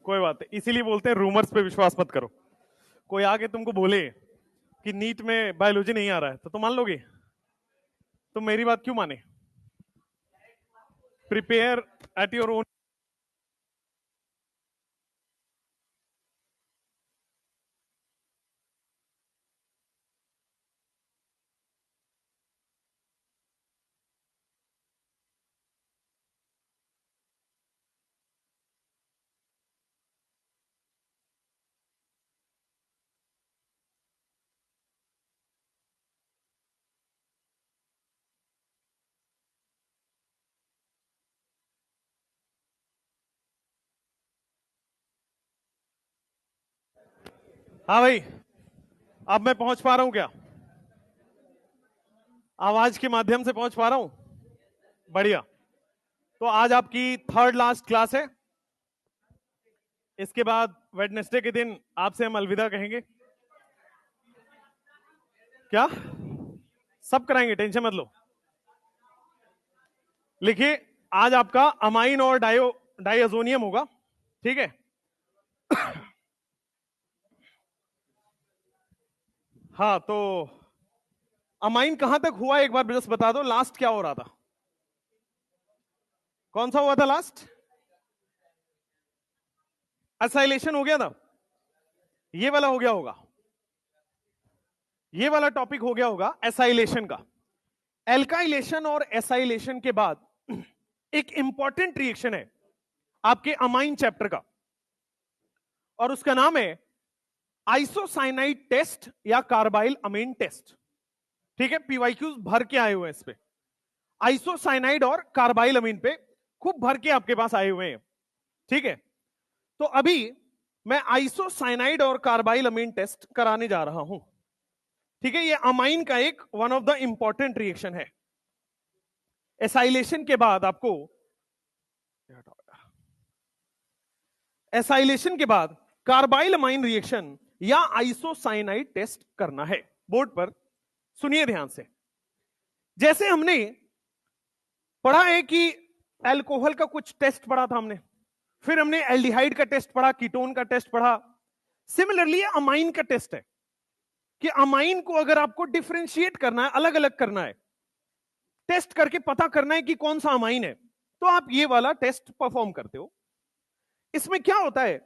कोई बात नहीं, इसीलिए बोलते हैं रूमर्स पे विश्वास मत करो। कोई आके तुमको बोले कि नीट में बायोलॉजी नहीं आ रहा है तो तुम मान लोगे? तुम मेरी बात क्यों माने? Prepare at your own. हाँ भाई, अब मैं पहुंच पा रहा हूं क्या? आवाज के माध्यम से पहुंच पा रहा हूं? बढ़िया। तो आज आपकी थर्ड लास्ट क्लास है। इसके बाद वेडनेसडे के दिन आपसे हम अलविदा कहेंगे। क्या? सब कराएंगे, टेंशन मत लो। लिखिए, आज आपका अमाइन और डाइअजोनियम होगा, ठीक है? हाँ, तो अमाइन कहां तक हुआ एक बार बस बता दो, लास्ट क्या हो रहा था? कौन सा हुआ था लास्ट? एसाइलेशन हो गया था। ये वाला हो गया होगा, ये वाला टॉपिक हो गया होगा एसाइलेशन का। एल्काइलेशन और एसाइलेशन के बाद एक इंपॉर्टेंट रिएक्शन है आपके अमाइन चैप्टर का, और उसका नाम है आइसोसाइनाइड टेस्ट या कार्बाइल अमीन टेस्ट। ठीक है, पीवाईक्यूज भर के आए हुए हैं इस पे। आइसोसाइनाइड और कार्बाइल अमीन पे खूब भर के आपके पास आए हुए हैं, ठीक है? तो अभी मैं आइसोसाइनाइड और कार्बाइल अमीन टेस्ट कराने जा रहा हूं, ठीक है? ये अमाइन का एक one of the important reaction है। एसाइलेशन के बाद आपको, एसाइलेशन के बाद कार्बाइल अमाइन रिएक्शन या आइसोसाइनाइड टेस्ट करना है बोर्ड पर। सुनिए ध्यान से। जैसे हमने पढ़ा है कि अल्कोहल का कुछ टेस्ट पढ़ा था हमने, फिर हमने एल्डिहाइड का टेस्ट पढ़ा, कीटोन का टेस्ट पढ़ा। सिमिलरली अमाइन का टेस्ट है कि अमाइन को अगर आपको डिफरेंशिएट करना है, अलग अलग करना है, टेस्ट करके पता करना है कि कौन सा अमाइन है, तो आप ये वाला टेस्ट परफॉर्म करते हो। इसमें क्या होता है,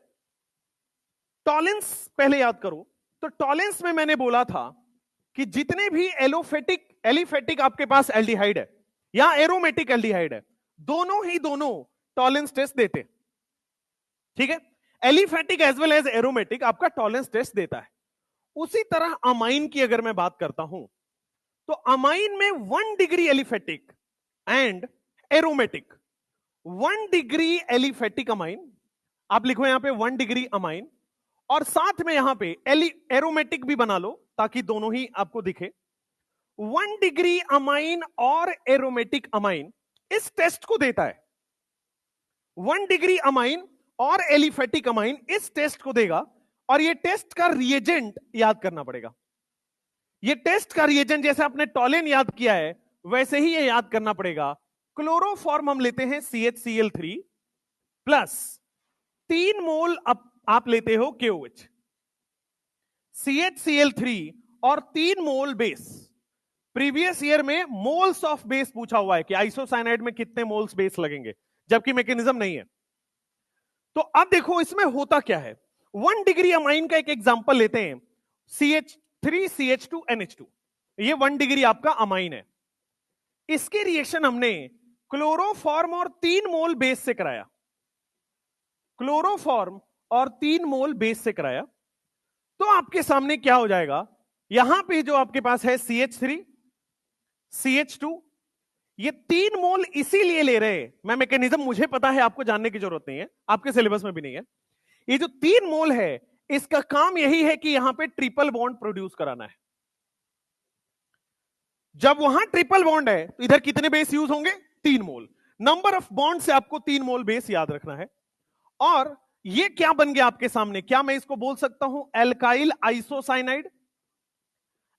टॉलेंस पहले याद करो। तो टॉलेंस में मैंने बोला था कि जितने भी एलिफेटिक आपके पास एल्डिहाइड है या एरोमेटिक एल्डिहाइड है, दोनों टॉलेंस टेस्ट देते, ठीक है? Aliphatic as well as aromatic आपका टॉलेंस टेस्ट देता है। उसी तरह अमाइन की अगर मैं बात करता हूं, तो अमाइन में 1 degree aliphatic and aromatic, 1 degree aliphatic amine, आप लिखो यहां पे 1 डिग्री अमाइन, और साथ में यहां पे एरोमेटिक भी बना लो ताकि दोनों ही आपको दिखे। 1 डिग्री अमाइन और एरोमेटिक अमाइन इस टेस्ट को देता है। 1 डिग्री अमाइन और एलिफेटिक अमाइन इस टेस्ट को देगा, और ये टेस्ट का रिएजेंट याद करना पड़ेगा। ये टेस्ट का रिएजेंट जैसे आपने टॉलेन याद किया है वैसे ही ये याद करना पड़ेगा। क्लोरोफॉर्म हम लेते हैं CHCl3 प्लस 3 मोल आप लेते हो KOH। CHCl3 और 3 मोल बेस। प्रीवियस ईयर में मोल्स ऑफ बेस पूछा हुआ है कि आइसोसाइनाइड में कितने मोल्स बेस लगेंगे, जबकि मैकेनिज्म नहीं है। तो अब देखो इसमें होता क्या है। 1 डिग्री अमाइन का एक एग्जांपल लेते हैं, CH3CH2NH2। ये 1 डिग्री आपका अमाइन है। इसके रिएक्शन हमने क्लोरोफॉर्म और 3 मोल बेस से कराया। क्लोरोफॉर्म और 3 मोल बेस से कराया, तो आपके सामने क्या हो जाएगा, यहां पे जो आपके पास है CH3 CH2, ये 3 मोल इसीलिए ले रहे हैं, मैं मैकेनिज्म मुझे पता है, आपको जानने की जरूरत नहीं है, आपके सिलेबस में भी नहीं है। ये जो 3 मोल है इसका काम यही है कि यहां पे ट्रिपल बॉन्ड प्रोड्यूस कराना है। जब वहां ट्रिपल बॉन्ड है तो इधर कितने बेस यूज होंगे, 3 मोल। नंबर ऑफ बॉन्ड से आपको 3 मोल बेस याद रखना है। और ये क्या बन गया आपके सामने, क्या मैं इसको बोल सकता हूं एल्काइल आइसोसाइनाइड?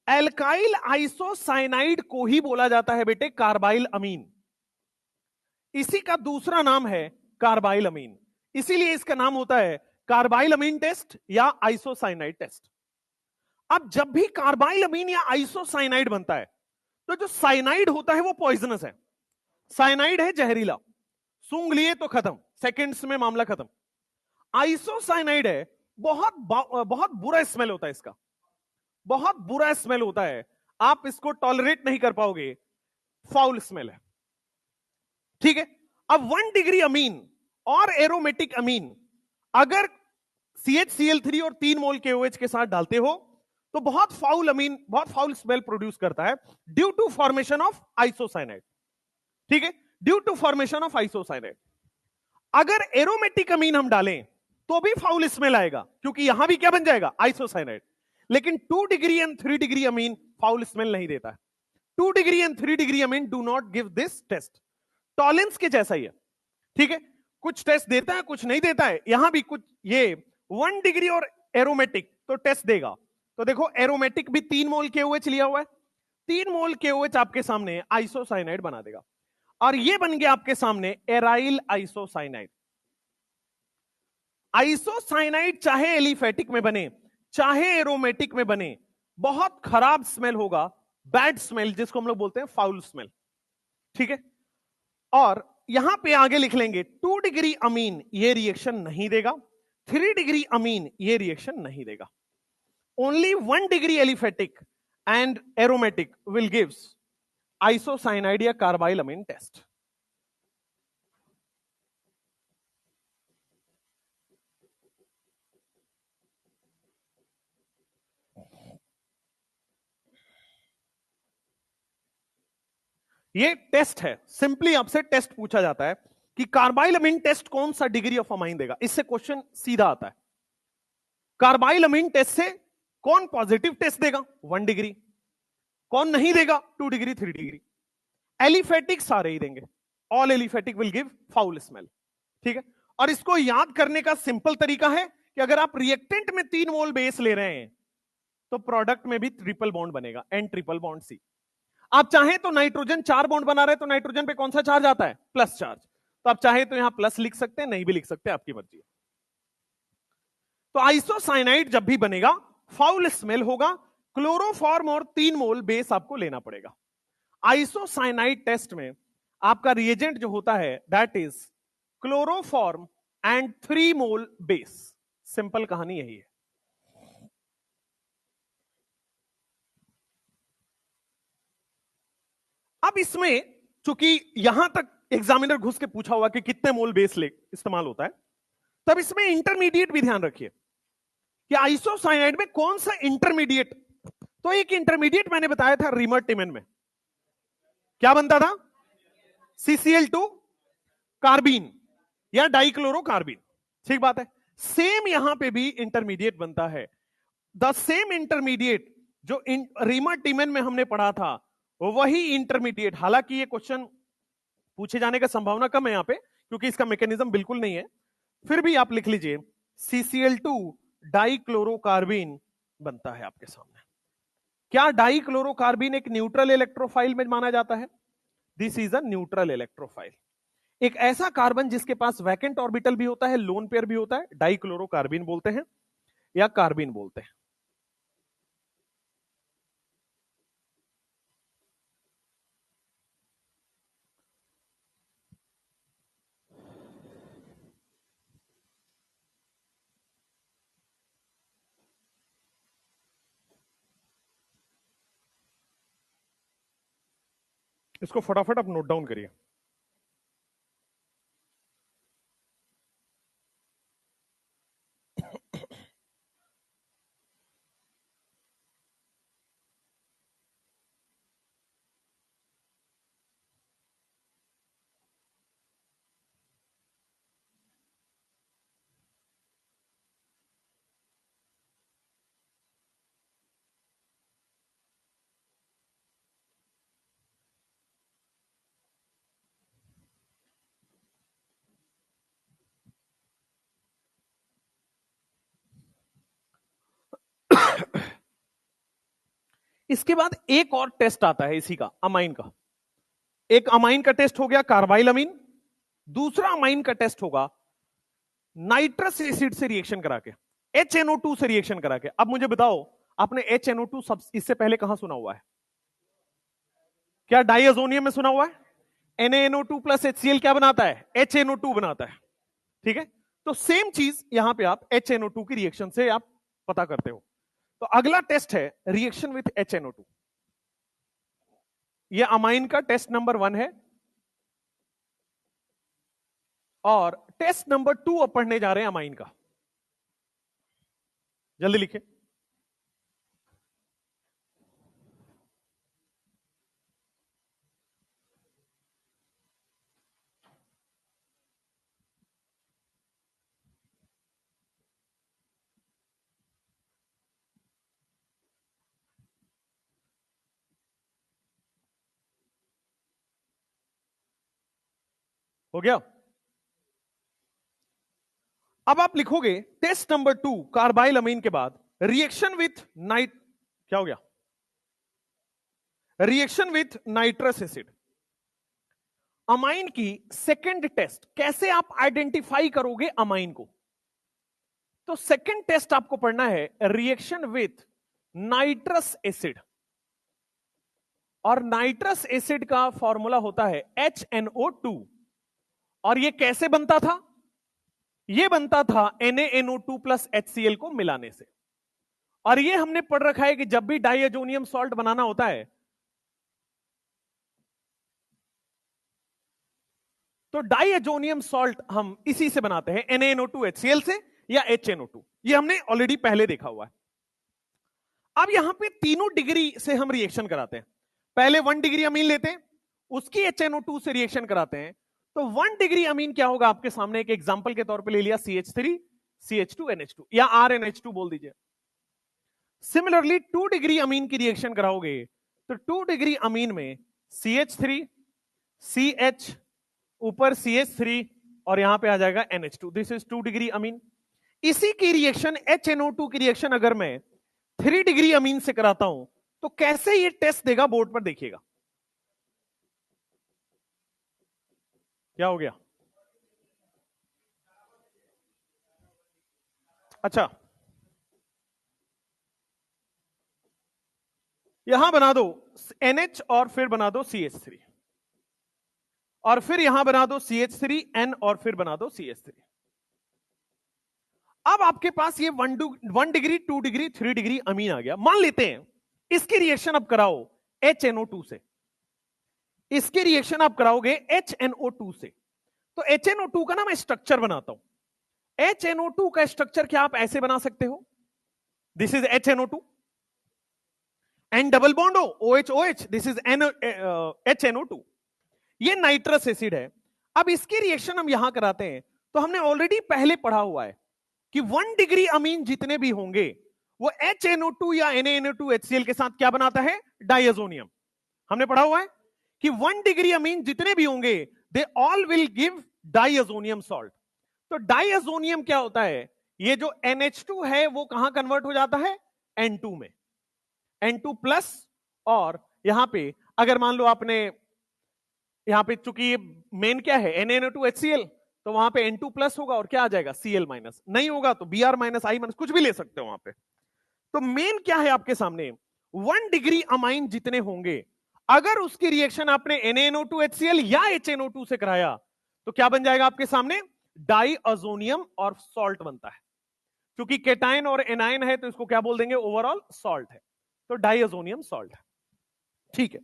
एल्काइल आइसोसाइनाइड को ही बोला जाता है बेटे कार्बाइल अमीन। इसी का दूसरा नाम है कार्बाइल अमीन। इसीलिए इसका नाम होता है कार्बाइल अमीन टेस्ट या आइसोसाइनाइड टेस्ट। अब जब भी कार्बाइल अमीन या आइसोसाइनाइड बनता है तो जो साइनाइड होता है वो पॉइजनस है, साइनाइड है जहरीला, सूंघ लिए तो खत्म, सेकंड्स में मामला खत्म। आइसोसाइनाइड है, बहुत बुरा स्मेल होता है इसका, बहुत बुरा स्मेल होता है, आप इसको टॉलरेट नहीं कर पाओगे, फाउल स्मेल है। ठीक है, अब 1 डिग्री अमीन और एरोमेटिक अमीन अगर CHCl3 और 3 मोल KOH के साथ डालते हो तो बहुत फाउल अमीन, बहुत फाउल स्मेल प्रोड्यूस करता है due to formation of isocyanide. ठीक है, due to formation of isocyanide. अगर एरोमेटिक अमीन हम डालें तो भी फाउल स्मेल आएगा, क्योंकि यहां भी क्या बन जाएगा, आइसोसाइनाइड। लेकिन 2 degree and 3 degree amine foul smell नहीं देता है। 2 degree and 3 degree amine do not give this test. Tollens के जैसा ही है। ठीक है, कुछ टेस्ट देता है, कुछ नहीं देता है। यहां भी कुछ, ये 1 डिग्री और एरोमेटिक तो टेस्ट देगा। तो देखो एरोमेटिक भी 3 मोल KOH लिया हुआ है, 3 मोल KOH आपके सामने आइसोसाइनाइड बना देगा, और ये बन गया आपके सामने एराइल आइसोसाइनाइड। आइसोसाइनाइड चाहे एलिफेटिक में बने चाहे एरोमेटिक में बने, बहुत खराब स्मेल होगा, बैड स्मेल, जिसको हम लोग बोलते हैं फाउल स्मेल। ठीक है, और यहां पे आगे लिख लेंगे 2 डिग्री अमीन ये रिएक्शन नहीं देगा, 3 डिग्री अमीन ये रिएक्शन नहीं देगा। Only 1 degree aliphatic and aromatic will gives isocyanide या कार्बाइल अमीन टेस्ट। ये टेस्ट है, सिंपली आपसे टेस्ट पूछा जाता है कि कार्बाइल अमीन टेस्ट कौन सा डिग्री ऑफ अमाइन देगा, इससे क्वेश्चन सीधा आता है। कार्बाइल अमीन टेस्ट से कौन पॉजिटिव टेस्ट देगा, 1 डिग्री, कौन नहीं देगा, 2 डिग्री 3 डिग्री। एलिफेटिक सारे ही देंगे, all aliphatic will give foul smell. ठीक है, और इसको याद करने का सिंपल तरीका है कि अगर आप रिएक्टेंट में 3 मोल बेस ले रहे हैं तो प्रोडक्ट में भी ट्रिपल बॉन्ड बनेगा, N ट्रिपल बॉन्ड C। आप चाहे तो नाइट्रोजन 4 बॉन्ड बना रहे हैं तो नाइट्रोजन पे कौन सा चार्ज आता है, प्लस चार्ज, तो आप चाहे तो यहां प्लस लिख सकते हैं, नहीं भी लिख सकते, आपकी मर्जी है। तो आइसोसाइनाइड जब भी बनेगा फाउल स्मेल होगा, क्लोरोफॉर्म और 3 मोल बेस आपको लेना पड़ेगा। आइसोसाइनाइड टेस्ट में आपका रिएजेंट जो होता है that is chloroform and 3 mole base. Simple कहानी यही है। अब इसमें चूंकि यहां तक एग्जामिनर घुस के पूछा हुआ कि कितने मोल बेस ले इस्तेमाल होता है, तब इसमें इंटरमीडिएट भी ध्यान रखिए कि आइसोसाइनाइड में कौन सा इंटरमीडिएट। तो एक इंटरमीडिएट मैंने बताया था रिमर्टिमेन में, क्या बनता था, CCl2 कार्बीन या डाइक्लोरोकार्बीन। ठीक बात है, सेम यहां पे भी इंटरमीडिएट बनता है। द सेम इंटरमीडिएट जो रिमर्टिमेन में हमने पढ़ा था वही इंटरमीडिएट। हालांकि ये क्वेश्चन पूछे जाने का संभावना कम है यहां पे, क्योंकि इसका मैकेनिज्म बिल्कुल नहीं है, फिर भी आप लिख लीजिए CCl2 डाइक्लोरोकार्बीन बनता है आपके सामने। क्या डाइक्लोरोकार्बीन एक न्यूट्रल इलेक्ट्रोफाइल में माना जाता है? This is a neutral electrophile. एक ऐसा कार्बन जिसके पास वैकेंट ऑर्बिटल भी होता है, लोन पेयर भी होता है, डाइक्लोरोकार्बीन बोलते हैं या कार्बीन बोलते हैं। इसको फटाफट आप नोट डाउन करिए। इसके बाद एक और टेस्ट आता है इसी का, अमाइन का। एक अमाइन का टेस्ट हो गया कार्बाइल अमीन, दूसरा अमाइन का टेस्ट होगा नाइट्रस एसिड से रिएक्शन करा के, HNO2 से रिएक्शन करा के। अब मुझे बताओ, आपने HNO2 सब इससे पहले कहां सुना हुआ है? क्या डाइअजोनियम में सुना हुआ है? NaNO2 प्लस HCl क्या बनाता है? HNO2 बनाता है। ठीक है, तो सेम चीज यहां पे आप HNO2 की रिएक्शन से आप पता करते हो। तो अगला टेस्ट है रिएक्शन विथ HNO2। ये अमाइन का टेस्ट नंबर 1 है, और टेस्ट नंबर 2 अब पढ़ने जा रहे हैं अमाइन का। जल्दी लिखे। हो गया? अब आप लिखोगे टेस्ट नंबर 2 कार्बाइल अमीन के बाद रिएक्शन विथ क्या हो गया? Reaction with nitrous acid. Amine की सेकंड टेस्ट, कैसे आप आइडेंटिफाई करोगे अमाइन को? तो सेकंड टेस्ट आपको पढ़ना है रिएक्शन विथ नाइट्रस एसिड, और नाइट्रस एसिड का फॉर्मूला होता है HNO2। और ये कैसे बनता था? ये बनता था NaNO2 प्लस HCl को मिलाने से। और ये हमने पढ़ रखा है कि जब भी डाइअजोनियम सॉल्ट बनाना होता है तो डाइअजोनियम सॉल्ट हम इसी से बनाते हैं, NaNO2 HCl से या HNO2। ये हमने ऑलरेडी पहले देखा हुआ है। अब यहां पे तीनों डिग्री से हम रिएक्शन कराते हैं। पहले 1 डिग्री अमीन लेते हैं, उसकी HNO2 से रिएक्शन कराते हैं। तो 1 डिग्री अमीन क्या होगा आपके सामने, एक एग्जांपल के तौर पे ले लिया CH3 CH2 NH2 या RNH2 बोल दीजिए। सिमिलरली 2 डिग्री अमीन की रिएक्शन कराओगे तो 2 डिग्री अमीन में CH3 CH ऊपर CH3 और यहां पे आ जाएगा NH2। This is 2 degree amine. इसी की रिएक्शन HNO2 की रिएक्शन अगर मैं 3 डिग्री अमीन से कराता हूं तो कैसे ये टेस्ट देगा, बोर्ड पर देखिएगा। क्या हो गया? अच्छा, यहां बना दो NH और फिर बना दो CH3, और फिर यहां बना दो CH3N और फिर बना दो CH3। अब आपके पास ये 1 डिग्री 2 डिग्री 3 डिग्री अमीन आ गया। मान लेते हैं इसकी रिएक्शन अब कराओ HNO2 से, इसकी रिएक्शन आप कराओगे HNO2 से। तो HNO2 का ना मैं स्ट्रक्चर बनाता हूं। HNO2 का स्ट्रक्चर क्या आप ऐसे बना सकते हो? This is HNO2, N double bond हो OH OH, this is HNO2। ये नाइट्रस एसिड है। अब इसकी रिएक्शन हम यहां कराते हैं तो हमने ऑलरेडी पहले पढ़ा हुआ है कि 1 डिग्री अमीन जितने भी होंगे वो HNO2 या NaNO2 HCl के साथ क्या बनाता है? डाइअजोनियम। हमने पढ़ा हुआ है कि 1 डिग्री अमीन जितने भी होंगे they all will give diazonium salt. तो डाइअजोनियम क्या होता है? ये जो NH2 है वो कहां कन्वर्ट हो जाता है? N2 में, N2 प्लस। और यहां पे अगर मान लो आपने यहां पे चूंकि मेन क्या है NaNO2 HCl, तो वहां पे N2 प्लस होगा और क्या आ जाएगा? Cl minus. नहीं होगा तो Br माइनस I माइनस, कुछ भी ले सकते हो वहां पे। तो मेन क्या है आपके सामने? 1 डिग्री अमाइन जितने होंगे अगर उसकी रिएक्शन आपने NaNO2 HCl या HNO2 से कराया तो क्या बन जाएगा आपके सामने? डाइअजोनियम और सॉल्ट बनता है। क्योंकि केटाइन और एनाइन है तो इसको क्या बोल देंगे? ओवरऑल सॉल्ट है। तो डाइअजोनियम सॉल्ट है। ठीक है,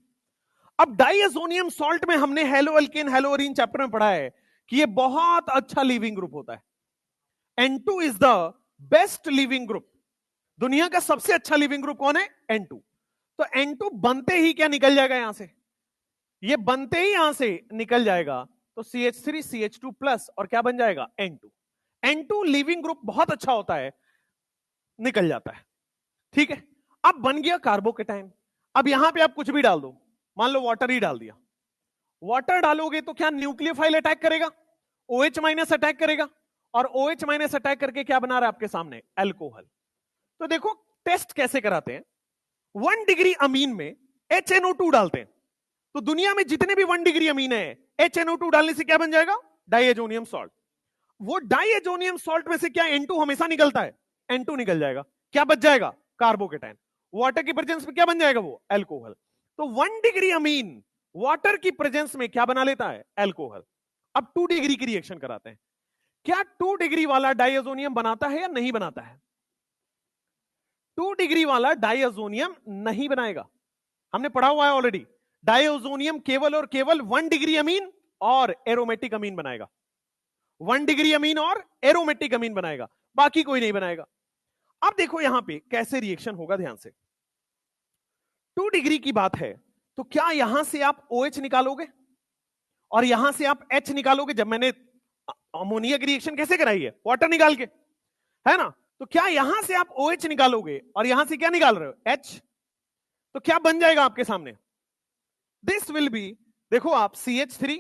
अब डाइअजोनियम सॉल्ट में हमने hello alkane hello Areen chapter में पढ़ा है कि ये बहुत अच्छा लिविंग ग्रुप होता है। N2 is the best leaving group. दुनिया का सबसे अच्छा लिविंग ग्रुप कौन है? N2। तो N2 बनते ही क्या निकल जाएगा यहां से? ये बनते ही यहां से निकल जाएगा तो CH3 CH2 प्लस और क्या बन जाएगा? N2। N2 लिविंग ग्रुप बहुत अच्छा होता है, निकल जाता है। ठीक है, अब बन गया कार्बोकेटाइन। अब यहां पे आप कुछ भी डाल दो, मान लो वाटर ही डाल दिया। वाटर डालोगे तो क्या न्यूक्लियोफाइल अटैक करेगा? OH माइनस अटैक करेगा, और OH माइनस अटैक करके क्या बना रहा है आपके सामने? अल्कोहल। तो देखो टेस्ट कैसे कराते हैं। 1 डिग्री अमीन में HNO2 डालते हैं तो दुनिया में जितने भी 1 डिग्री अमीन है HNO2 डालने से क्या बन जाएगा? डाइअजोनियम सॉल्ट। वो डाइएजोनियम सॉल्ट में से क्या N2 हमेशा निकलता है? N2 निकल जाएगा, क्या बच जाएगा? कार्बोकेटाइन। वाटर की प्रेजेंस में क्या बन जाएगा? वो अल्कोहल। तो 1 डिग्री अमीन वाटर की प्रेजेंस में क्या बना लेता है? अल्कोहल। अब 2 डिग्री की रिएक्शन कराते हैं। क्या 2 डिग्री वाला डाइएजोनियम बनाता है या नहीं बनाता है? 2 डिग्री वाला डाइएजोनियम नहीं बनाएगा, हमने पढ़ा हुआ है ऑलरेडी। डाइएजोनियम केवल और केवल 1 डिग्री अमीन और एरोमेटिक अमीन बनाएगा। 1 डिग्री अमीन और एरोमेटिक अमीन बनाएगा, बाकी कोई नहीं बनाएगा। अब देखो यहां पे कैसे रिएक्शन होगा, ध्यान से। 2 डिग्री की बात है तो क्या यहां से आप OH निकालोगे और यहां से आप H निकालोगे? जब मैंने अमोनिया की रिएक्शन कैसे कराई है? वाटर निकाल के, है ना? तो क्या यहां से आप OH निकालोगे और यहां से क्या निकाल रहे हो? H। तो क्या बन जाएगा आपके सामने? दिस विल बी, देखो आप CH3,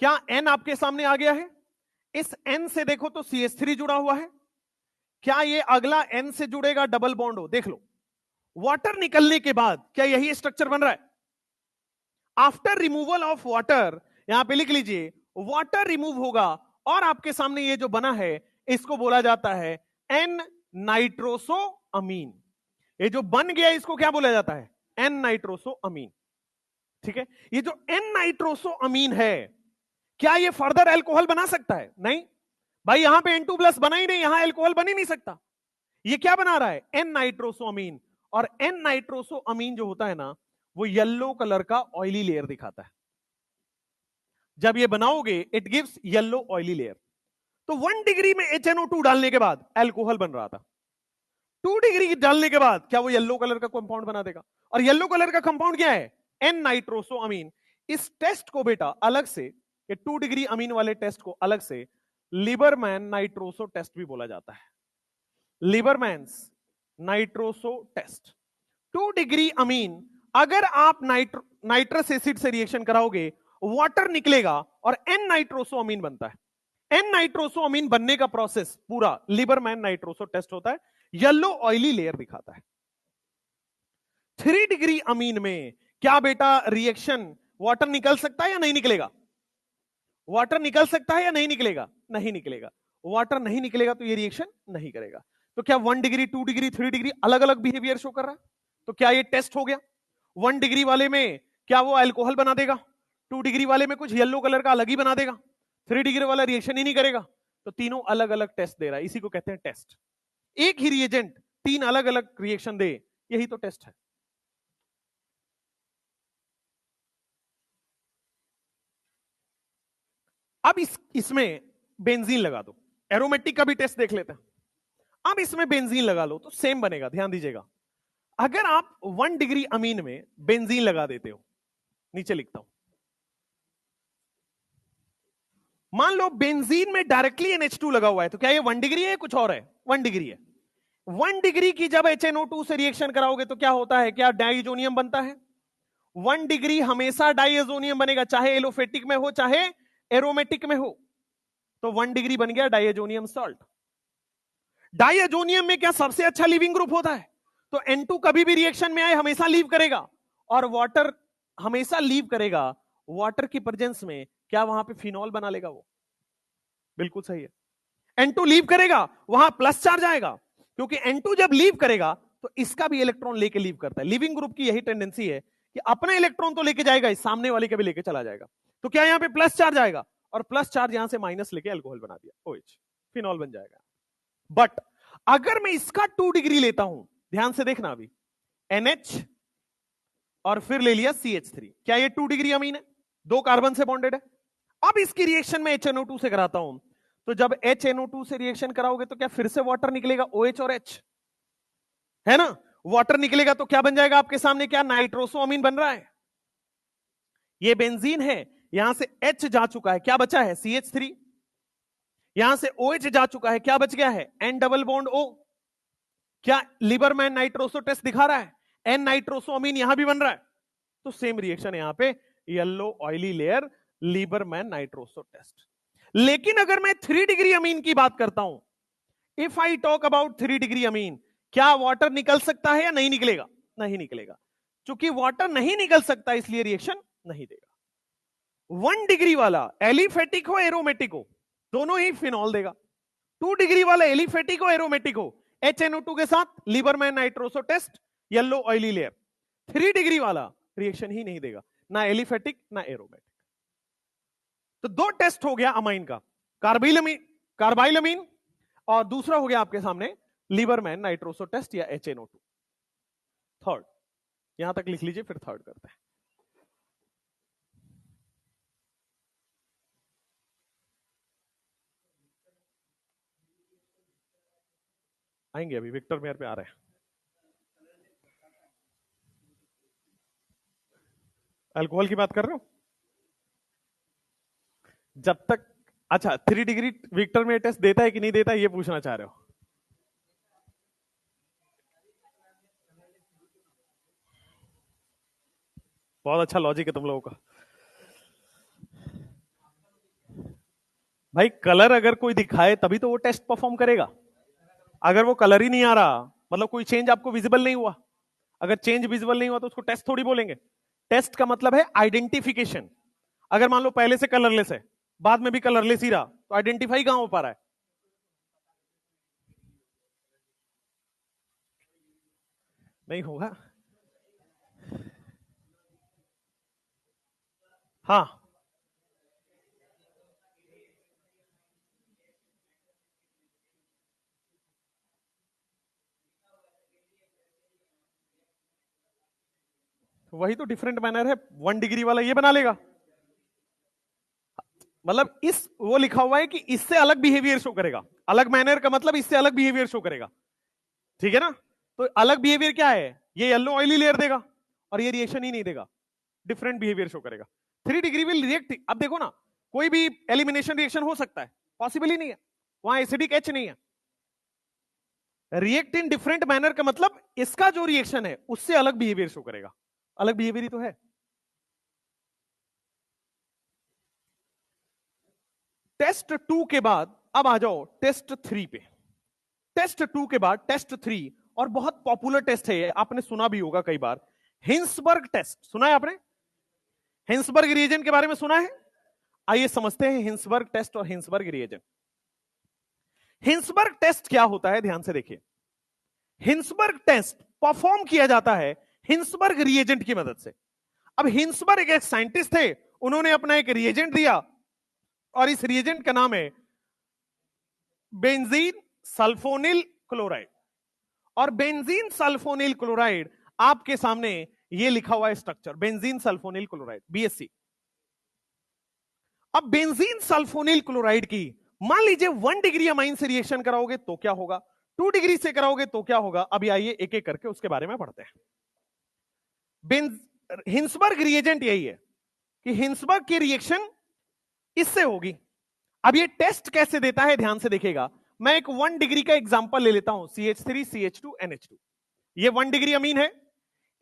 क्या N आपके सामने आ गया है? इस N से देखो तो CH3 जुड़ा हुआ है। क्या ये अगला N से जुड़ेगा, डबल बॉन्ड हो? देख लो, वाटर निकलने के बाद क्या यही स्ट्रक्चर बन रहा है? आफ्टर रिमूवल ऑफ वाटर, यहां पे लिख लीजिए, वाटर रिमूव होगा और आपके सामने ये जो बना है इसको बोला जाता है N नाइट्रोसोअमीन। ये जो बन गया इसको क्या बोला जाता है? N नाइट्रोसोअमीन। ठीक है, ये जो N नाइट्रोसोअमीन है, क्या ये फर्दर अल्कोहल बना सकता है? नहीं भाई, यहां पे N2+ बना ही नहीं, यहां अल्कोहल बन ही नहीं सकता। ये क्या बना रहा है? N नाइट्रोसोअमीन। और N नाइट्रोसोअमीन जो होता है ना, वो येलो कलर का ऑयली लेयर दिखाता है। जब ये बनाओगे it gives yellow oily layer. तो 1 डिग्री में HNO2 डालने के बाद अल्कोहल बन रहा था, 2 डिग्री डालने के बाद क्या वो येलो कलर का कंपाउंड बना देगा? और येलो कलर का कंपाउंड क्या है? N नाइट्रोसोअमीन। इस टेस्ट को बेटा अलग से, ये 2 डिग्री अमीन वाले टेस्ट को अलग से लिबरमैन नाइट्रोसो टेस्ट भी बोला जाता है। लिबरमैन्स नाइट्रोसो टेस्ट। 2 डिग्री अमीन, अगर आप नाइट्रस एसिड से रिएक्शन कराओगे, वाटर निकलेगा और N नाइट्रोसोअमीन बनता है। N नाइट्रोसोअमीन बनने का प्रोसेस पूरा लिबरमैन नाइट्रोसो टेस्ट होता है, येलो ऑयली लेयर दिखाता है। 3 डिग्री अमीन में क्या बेटा रिएक्शन, वाटर निकल सकता है या नहीं निकलेगा? वाटर निकल सकता है या नहीं निकलेगा? नहीं निकलेगा। वाटर नहीं निकलेगा तो ये रिएक्शन नहीं करेगा। तो क्या 1 डिग्री, 2 डिग्री, 3 डिग्री अलग अलग बिहेवियर शो कर रहा है? तो क्या ये टेस्ट हो गया? 1 डिग्री वाले में क्या वो अल्कोहल बना देगा? 2 डिग्री वाले में कुछ येलो कलर का अलग ही बना देगा? 3 डिग्री वाला रिएक्शन ही नहीं करेगा? तो तीनों अलग अलग टेस्ट दे रहा है, इसी को कहते हैं टेस्ट। एक ही रिएजेंट 3 अलग अलग रिएक्शन दे, यही तो टेस्ट है। अब इसमें बेंजीन लगा दो, एरोमेटिक का भी टेस्ट देख लेते हैं। अब इसमें बेंजीन लगा लो तो सेम बनेगा, ध्यान दीजिएगा। अगर आप 1 डिग्री अमीन में बेंजीन लगा देते हो, नीचे लिखता हूं, मान लो बेंजीन में डायरेक्टली NH2 लगा हुआ है, तो क्या ये 1 डिग्री है कुछ और है? 1 डिग्री है। 1 डिग्री की जब HNO2 से रिएक्शन कराओगे तो क्या होता है? क्या डाइजोनियम बनता है? 1 डिग्री हमेशा डाइएजोनियम बनेगा, चाहे एलोफेटिक में हो चाहे एरोमेटिक में हो। तो 1 डिग्री बन गया डाइएजोनियम सॉल्ट। डाइएजोनियम में क्या सबसे अच्छा लीविंग ग्रुप होता है? तो N2 कभी भी रिएक्शन में आए हमेशा लीव करेगा, और वाटर हमेशा लीव करेगा। वाटर की प्रेजेंस में क्या वहां पे फिनॉल बना लेगा? वो बिल्कुल सही है। N2 लीव करेगा, वहां प्लस चार्ज आएगा, क्योंकि N2 जब लीव करेगा तो इसका भी इलेक्ट्रॉन लेके लीव करता है। लिविंग ग्रुप की यही टेंडेंसी है कि अपने इलेक्ट्रॉन तो लेके जाएगा, इस सामने वाले का भी लेके चला जाएगा। तो क्या यहां पे प्लस चार्ज आएगा, और प्लस चार्ज यहां से माइनस लेके अल्कोहल बना दिया, OH, फिनॉल बन जाएगा। बट अगर मैं इसका 2 डिग्री लेता हूं, ध्यान से देखना, अभी NH और फिर ले लिया CH3, क्या ये 2 डिग्री अमीन है? 2 कार्बन से बॉन्डेड है। अब इसकी रिएक्शन में HNO2 से कराता हूं, तो जब HNO2 से रिएक्शन कराओगे तो क्या फिर से वाटर निकलेगा? OH और H, है ना? वाटर निकलेगा तो क्या बन जाएगा आपके सामने? क्या नाइट्रोसोअमीन बन रहा है? ये बेंजीन है, यहां से H जा चुका है, क्या बचा है? CH3। यहां से OH जा चुका है, क्या बच गया है? N double bond O। क्या लिबरमैन नाइट्रोसो टेस्ट दिखा रहा है? N नाइट्रोसोअमीन यहां भी बन रहा है। तो सेम रिएक्शन यहां पे, yellow oily layer, Liebermann nitroso test. लेकिन अगर मैं 3 डिग्री अमीन की बात करता हूं, if I talk about 3 degree अमीन, क्या वाटर निकल सकता है या नहीं निकलेगा? नहीं निकलेगा। चूंकि वाटर नहीं निकल सकता इसलिए रिएक्शन नहीं देगा। 1 डिग्री वाला एलिफेटिक हो एरोमेटिक हो, दोनों ही फिनॉल देगा। 2 डिग्री वाला एलिफेटिक हो एरोमेटिक हो, HNO2 के साथ Liebermann nitroso test, yellow oily layer. 3 degree वाला रिएक्शन ही नहीं देगा, ना एलिफेटिक ना एरोमेटिक। तो 2 टेस्ट हो गया अमाइन का, कार्बाइलमीन और दूसरा हो गया आपके सामने लीबरमैन नाइट्रोसो टेस्ट या HNO2। थर्ड, यहां तक लिख लीजिए, फिर थर्ड करते हैं। आएंगे अभी, विक्टर मेयर पे आ रहे हैं। अल्कोहल की बात कर रहे हो? जब तक, अच्छा 3 डिग्री विक्टर मेयर टेस्ट देता है कि नहीं देता है, ये पूछना चाह रहे हो? बहुत अच्छा लॉजिक है तुम लोगों का। भाई कलर अगर कोई दिखाए तभी तो वो टेस्ट परफॉर्म करेगा। अगर वो कलर ही नहीं आ रहा, मतलब कोई चेंज आपको विजिबल नहीं हुआ, अगर चेंज विजिबल नहीं हुआ तो उसको टेस्ट थोड़ी बोलेंगे। टेस्ट का मतलब है आइडेंटिफिकेशन। अगर मान लो पहले से कलरलेस है, बाद में भी कलरलेस ही रहा, तो आइडेंटिफाई कहां हो पा रहा है? नहीं होगा। हाँ, वही तो डिफरेंट मैनर है। 1 डिग्री वाला ये बना लेगा, मतलब इस वो लिखा हुआ है कि इससे अलग बिहेवियर शो करेगा। अलग मैनर का मतलब इससे अलग बिहेवियर शो करेगा, ठीक है ना? तो अलग बिहेवियर क्या है? ये येलो ऑयली लेयर देगा और ये रिएक्शन ही नहीं देगा, डिफरेंट बिहेवियर शो करेगा। 3 डिग्री विल रिएक्ट। अब देखो ना, कोई भी एलिमिनेशन रिएक्शन हो सकता है, पॉसिबल ही नहीं है, वहां एसिडिक एच नहीं है। रिएक्ट इन डिफरेंट मैनर का मतलब इसका जो रिएक्शन है उससे अलग बिहेवियर शो करेगा। अलग बिहेवियर ही तो है। टेस्ट 2 के बाद अब आ जाओ टेस्ट 3 पे। टेस्ट 2 के बाद टेस्ट 3, और बहुत पॉपुलर टेस्ट है ये, आपने सुना भी होगा कई बार, हिंसबर्ग टेस्ट। सुना है आपने? हिंसबर्ग रिएजेंट के बारे में सुना है? आइए समझते हैं हिंसबर्ग टेस्ट और हिंसबर्ग रिएजेंट। हिंसबर्ग टेस्ट क्या होता है, ध्यान से देखिए। हिंसबर्ग टेस्ट परफॉर्म किया जाता है हिंसबर्ग रिएजेंट की मदद से। अब हिंसबर्ग एक साइंटिस्ट थे, उन्होंने अपना एक रिएजेंट दिया और इस रिएजेंट का नाम है बेंजीन सल्फोनिल क्लोराइड। और बेंजीन सल्फोनिल क्लोराइड आपके सामने ये लिखा हुआ है structure, benzene sulphonyl chloride, BSC। अब बेंजीन सल्फोनिल क्लोराइड की मान लीजिए 1 डिग्री अमाइन से रिएक्शन कराओगे तो क्या होगा, 2 डिग्री से कराओगे तो क्या होगा। अभी आइए एक एक करके उसके बारे में पढ़ते हैं। हिंसबर्ग रिएजेंट यही है कि हिंसबर्ग की रिएक्शन इससे होगी। अब ये टेस्ट कैसे देता है, ध्यान से देखिएगा। मैं एक 1 डिग्री का एग्जांपल ले लेता हूं, CH3 CH2 NH2। ये 1 डिग्री अमीन है,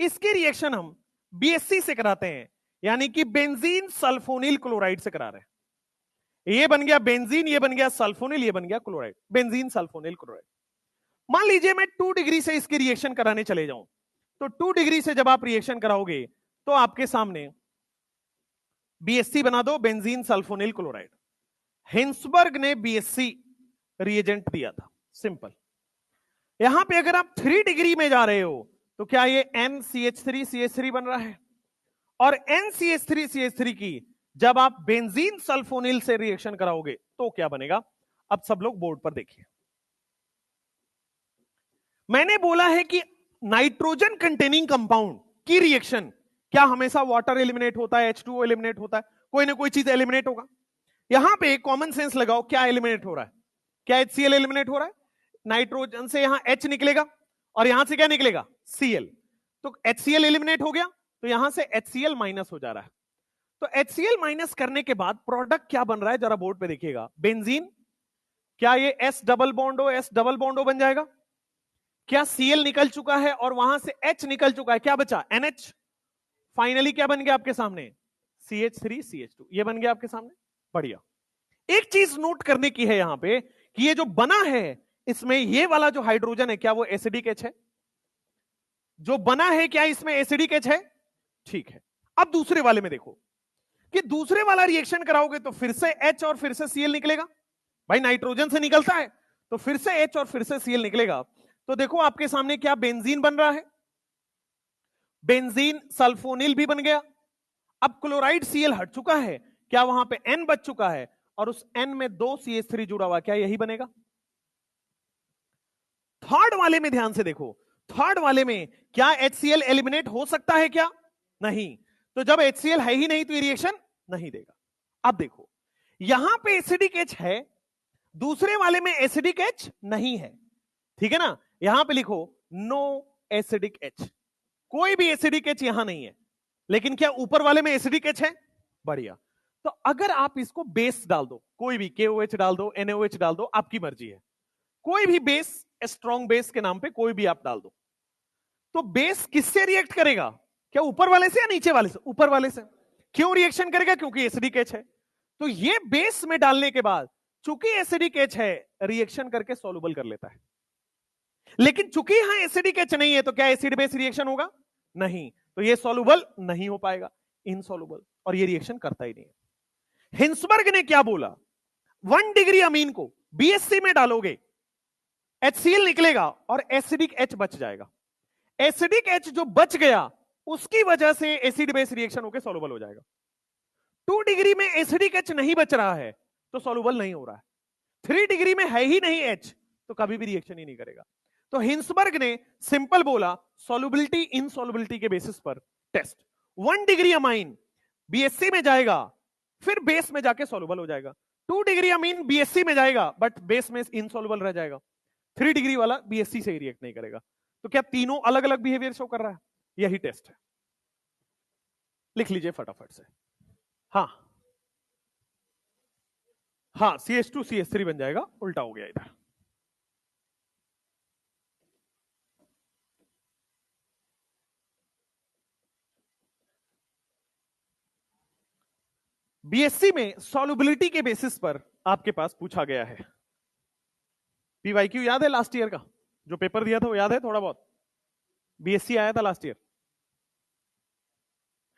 इसके रिएक्शन हम BSC से कराते हैं, यानी कि बेंजीन सल्फोनिल क्लोराइड से करा रहे हैं। ये बन गया बेंजीन, ये बन गया सल्फोनिल, ये बन गया क्लोराइड, बेंजीन सल्फोनिल क्लोराइड। मान लीजिए मैं 2 डिग्री से इसकी रिएक्शन कराने चले जाऊं, तो 2 डिग्री से जब आप रिएक्शन कराओगे तो आपके सामने BSC बना दो, बेंजीन सल्फोनिल क्लोराइड। हिंसबर्ग ने BSC रिएजेंट दिया था, सिंपल। यहां पे अगर आप 3 डिग्री में जा रहे हो तो क्या ये NCH3 CH3 बन रहा है, और NCH3 CH3 की जब आप बेंजीन सल्फोनिल से रिएक्शन कराओगे तो क्या बनेगा। अब सब लोग बोर्ड पर देखिए। मैंने बोला है कि नाइट्रोजन कंटेनिंग कंपाउंड की रिएक्शन क्या हमेशा वाटर एलिमिनेट होता है, H2O एलिमिनेट होता है, कोई ना कोई चीज एलिमिनेट होगा। यहां पे कॉमन सेंस लगाओ, क्या एलिमिनेट हो रहा है? क्या HCl एलिमिनेट हो रहा है? नाइट्रोजन से यहां H निकलेगा और यहां से क्या निकलेगा, Cl। तो HCl एलिमिनेट हो गया, तो यहां से HCl माइनस हो जा रहा है। तो HCl माइनस करने के बाद प्रोडक्ट क्या बन रहा है, जरा बोर्ड पे देखिएगा। बेंजीन, क्या ये S double bond O, S double bond O बन जाएगा? क्या Cl निकल चुका है और वहां से H निकल चुका है, क्या बचा, NH। फाइनली क्या बन गया आपके सामने, CH3 CH2, ये बन गया आपके सामने। बढ़िया। एक चीज नोट करने की है यहां पे कि ये जो बना है इसमें ये वाला जो हाइड्रोजन है, क्या वो एसिडिक एच है? जो बना है क्या इसमें एसिडिक एच है? ठीक है। अब दूसरे वाले में देखो कि दूसरे वाला रिएक्शन कराओगे तो फिर से H और फिर से Cl निकलेगा। भाई नाइट्रोजन से निकलता है तो फिर से H और फिर से Cl निकलेगा। तो देखो आपके सामने क्या बेंजीन बन रहा है, बेंजीन सल्फोनिल भी बन गया। अब क्लोराइड Cl हट चुका है, क्या वहां पे N बच चुका है और उस N में 2 CH3 जुड़ा हुआ, क्या यही बनेगा? थर्ड वाले में ध्यान से देखो, थर्ड वाले में क्या HCl एलिमिनेट हो सकता है क्या? नहीं। तो जब HCl है ही नहीं तो ये रिएक्शन नहीं देगा। अब देखो यहां पे एसिडिक H है, दूसरे वाले में एसिडिक H नहीं है, ठीक है ना? यहां पे लिखो नो एसिडिक H, कोई भी एसिडिक H यहां नहीं है। लेकिन क्या ऊपर वाले में एसिडिक H है? बढ़िया। तो अगर आप इसको बेस डाल दो, कोई भी KOH डाल दो, NaOH डाल दो, आपकी मर्जी है, कोई भी बेस, स्ट्रॉन्ग बेस के नाम पे कोई भी आप डाल दो, तो बेस किससे रिएक्ट करेगा? क्या ऊपर वाले से या नीचे वाले से? ऊपर वाले से। क्यों रिएक्शन करेगा? क्योंकि एसिडिक H है। तो ये बेस में डालने के बाद चूंकि एसिडिक H है, रिएक्शन करके सॉल्युबल कर लेता है। लेकिन चूंकि यहां एसिडिक H नहीं है तो क्या एसिड बेस रिएक्शन होगा? नहीं। तो ये सॉल्युबल नहीं हो पाएगा, इनसॉल्युबल, और ये रिएक्शन करता ही नहीं है। हिंसबर्ग ने क्या बोला, 1 डिग्री अमीन को BSC में डालोगे, HCl निकलेगा और एसिडिक H बच जाएगा। एसिडिक H जो बच गया उसकी वजह से एसिड बेस रिएक्शन होकर सॉल्युबल हो जाएगा। 2 डिग्री में एसिडिक H नहीं बच रहा है तो सॉल्युबल नहीं हो रहा है। 3 डिग्री में है ही नहीं H तो कभी भी रिएक्शन ही नहीं करेगा। तो हिंसबर्ग ने सिंपल बोला, सॉल्युबिलिटी इनसॉल्युबिलिटी के बेसिस पर टेस्ट। 1 डिग्री अमाइन BSC में जाएगा, फिर बेस में जाके सॉल्युबल हो जाएगा। 2 डिग्री अमीन BSC में जाएगा बट बेस में इनसॉल्युबल रह जाएगा। 3 डिग्री वाला BSC से ही रिएक्ट नहीं करेगा। तो क्या तीनों अलग अलग बिहेवियर शो कर रहा है? यही टेस्ट है। लिख लीजिए फटाफट से। हाँ हाँ, CH2 CH3 बन जाएगा, उल्टा हो गया इधर। BSC में सॉल्युबिलिटी के बेसिस पर आपके पास पूछा गया है। PYQ याद है लास्ट ईयर का जो पेपर दिया था, वो याद है थोड़ा बहुत? BSC आया था लास्ट ईयर,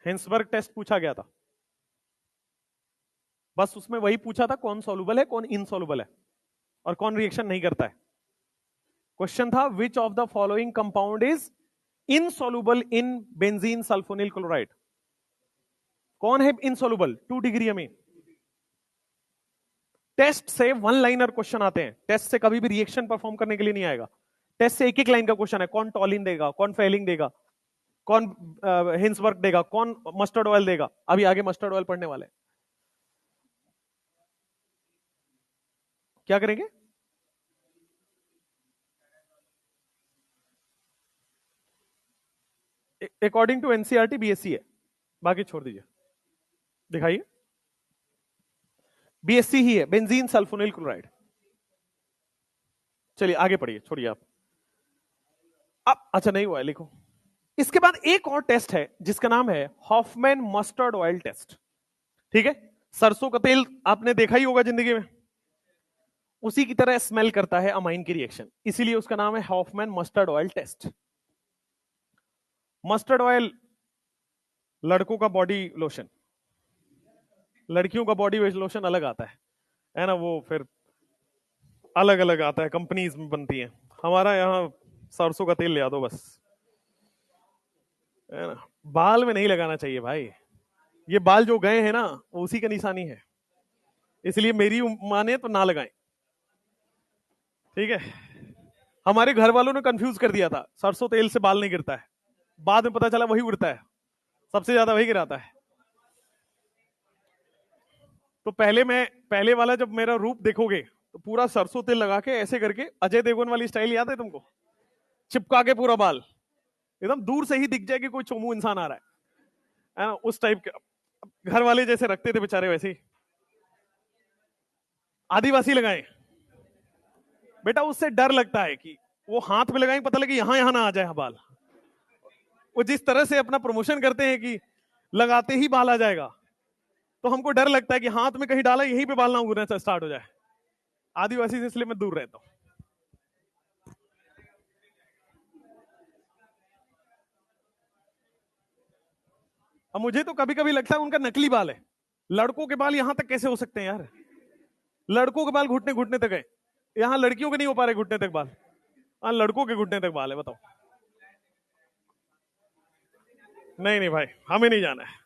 हिंसबर्ग टेस्ट पूछा गया था। बस उसमें वही पूछा था, कौन सॉल्युबल है, कौन इनसॉल्युबल है, और कौन रिएक्शन नहीं करता है। क्वेश्चन था which of the following compound is insoluble in benzene sulphonyl chloride. कौन है इनसॉल्युबल 2 डिग्री में? टेस्ट से 1 लाइनर क्वेश्चन आते हैं, टेस्ट से कभी भी रिएक्शन परफॉर्म करने के लिए नहीं आएगा। टेस्ट से एक एक लाइन का क्वेश्चन है, कौन टॉलिन देगा, कौन फेलिंग देगा, कौन हिंसबर्ग देगा, कौन मस्टर्ड ऑयल देगा। अभी आगे मस्टर्ड ऑयल पढ़ने वाले। क्या करेंगे? अकॉर्डिंग टू एनसीईआरटी BSC है, बाकी छोड़ दीजिए। दिखाइए, BSC ही है, बेंजीन सल्फोनिल क्लोराइड। चलिए आगे पढ़िए, छोड़िए आप। अब अच्छा नहीं हुआ है, लिखो। इसके बाद एक और टेस्ट है जिसका नाम है हॉफमैन मस्टर्ड ऑयल टेस्ट। ठीक है, सरसों का तेल आपने देखा ही होगा जिंदगी में, उसी की तरह स्मेल करता है अमाइन की रिएक्शन, इसीलिए उसका नाम है Hofmann mustard oil test. Mustard oil लड़कों का बॉडी लोशन, लड़कियों का बॉडी लोशन अलग आता है ना, वो फिर अलग अलग आता है, कंपनीज में बनती है। हमारा यहाँ सरसों का तेल ले आ दो बस, है ना। बाल में नहीं लगाना चाहिए भाई, ये बाल जो गए हैं ना वो उसी का निशानी है, इसलिए मेरी माने तो ना लगाएं, ठीक है। हमारे घर वालों ने कंफ्यूज कर दिया था, सरसों तेल से बाल नहीं गिरता है, बाद में पता चला वही उड़ता है, सबसे ज्यादा वही गिराता है। तो पहले वाला जब मेरा रूप देखोगे तो पूरा सरसों तेल लगा के ऐसे करके, अजय देवगन वाली स्टाइल याद है तुमको, चिपका के पूरा बाल, एकदम दूर से ही दिख जाए कि कोई चोमू इंसान आ रहा है ना, उस टाइप के। घर वाले जैसे रखते थे बेचारे वैसे ही आदिवासी लगाए। बेटा उससे डर लगता है कि वो हाथ में लगाएंगे, पता लगे यहां यहां ना आ जाए बाल। वो जिस तरह से अपना प्रमोशन करते हैं कि लगाते ही बाल आ जाएगा, तो हमको डर लगता है कि हाथ में कहीं डाला यहीं पे बाल ना उगना स्टार्ट हो जाए। आदिवासी से इसलिए मैं दूर रहता हूं। अब मुझे तो कभी कभी लगता है उनका नकली बाल है, लड़कों के बाल यहां तक कैसे हो सकते हैं यार, लड़कों के बाल घुटने घुटने तक है, यहां लड़कियों के नहीं हो पा रहे घुटने तक बाल, हाँ लड़कों के घुटने तक बाल है। बताओ। नहीं नहीं भाई, हमें नहीं जाना है।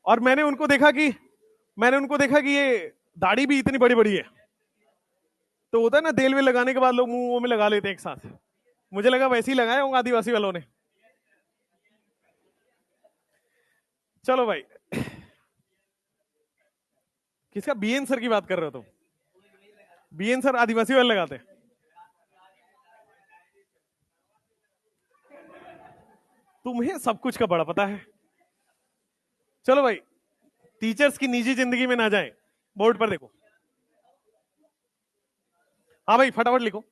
और मैंने उनको देखा कि ये दाढ़ी भी इतनी बड़ी बड़ी है, तो होता है ना तेल वेल लगाने के बाद लोग मुंह में लगा लेते हैं एक साथ, मुझे लगा वैसे ही लगाए होंगे आदिवासी वालों ने। चलो भाई, किसका? बीएन सर की बात कर रहे हो तुम? बीएन सर आदिवासी वाले लगाते हैं। तुम्हें सब कुछ का बड़ा पता है। चलो भाई, टीचर्स की निजी जिंदगी में ना जाएं, बोर्ड पर देखो। हाँ भाई फटाफट लिखो।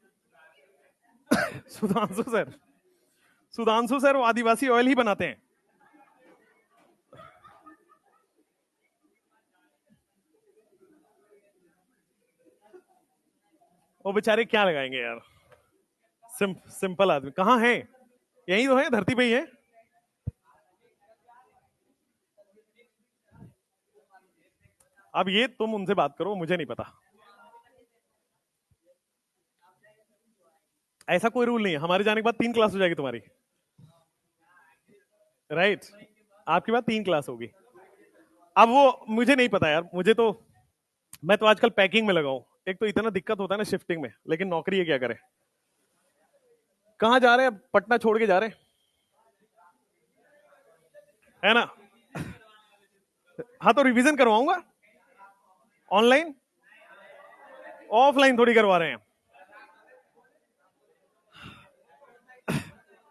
सुधांशु सर वो आदिवासी ऑयल ही बनाते हैं। वो बेचारे क्या लगाएंगे यार, सिंपल आदमी। कहाँ है? यही तो है, धरती पे ही है। अब ये तुम उनसे बात करो, मुझे नहीं पता। ऐसा कोई रूल नहीं है, हमारे जाने के बाद 3 क्लास हो जाएगी तुम्हारी। राइट, आपके बाद 3 क्लास होगी। अब वो मुझे नहीं पता यार, मैं तो आजकल पैकिंग में लगा हूं। एक तो इतना दिक्कत होता है ना शिफ्टिंग में, लेकिन नौकरी है, क्या करें। कहां जा रहे हैं? पटना छोड़ के जा रहे हैं, है ना? हाँ तो रिवीजन करवाऊंगा। ऑनलाइन, ऑफलाइन थोड़ी करवा रहे हैं।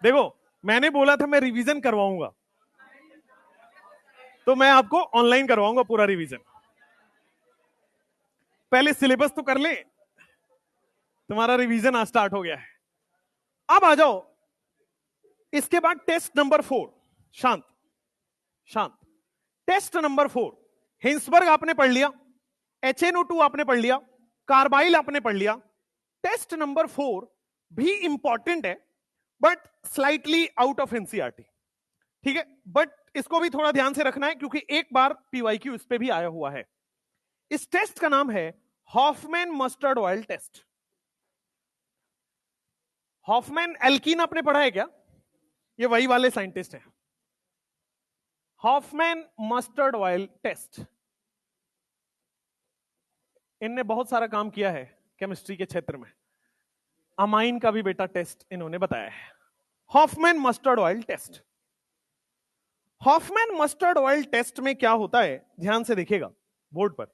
देखो, मैंने बोला था मैं रिवीजन करवाऊंगा, तो मैं आपको ऑनलाइन करवाऊंगा पूरा रिवीजन। पहले सिलेबस तो कर ले, तुम्हारा रिवीजन आज स्टार्ट हो गया है। अब आ जाओ, इसके बाद टेस्ट नंबर 4। शांत शांत। टेस्ट नंबर 4, हिंसबर्ग आपने पढ़ लिया, HNO2 आपने पढ़ लिया, कार्बाइल आपने पढ़ लिया। टेस्ट नंबर 4 भी इंपॉर्टेंट है, but slightly out of NCERT. ठीक है, बट इसको भी थोड़ा ध्यान से रखना है, क्योंकि एक बार पीवाईक्यू इस पे भी आया हुआ है। इस टेस्ट का नाम है Hofmann mustard oil test. Hofmann alkene आपने पढ़ा है क्या? ये वही वाले साइंटिस्ट हैं। हॉफमैन मस्टर्ड ऑयल टेस्ट, इनने बहुत सारा काम किया है केमिस्ट्री के क्षेत्र में। अमाइन का भी बेटा टेस्ट इन्होंने बताया है। Hofmann mustard oil test. Hofmann mustard oil test में क्या होता है, ध्यान से देखिएगा बोर्ड पर।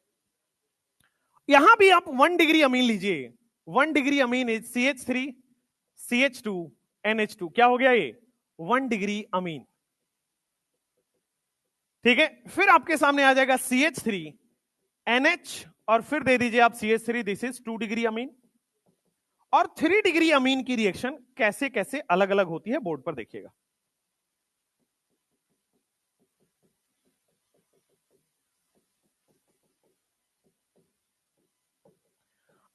यहां भी आप 1 डिग्री अमीन लीजिए। 1 degree amine is CH3 CH2 NH2। क्या हो गया ये? 1 डिग्री अमीन। ठीक है, फिर आपके सामने आ जाएगा CH3 NH, और फिर दे दीजिए आप CH3, this is 2 degree amine. और 3 डिग्री अमीन की रिएक्शन कैसे कैसे अलग अलग होती है, बोर्ड पर देखिएगा।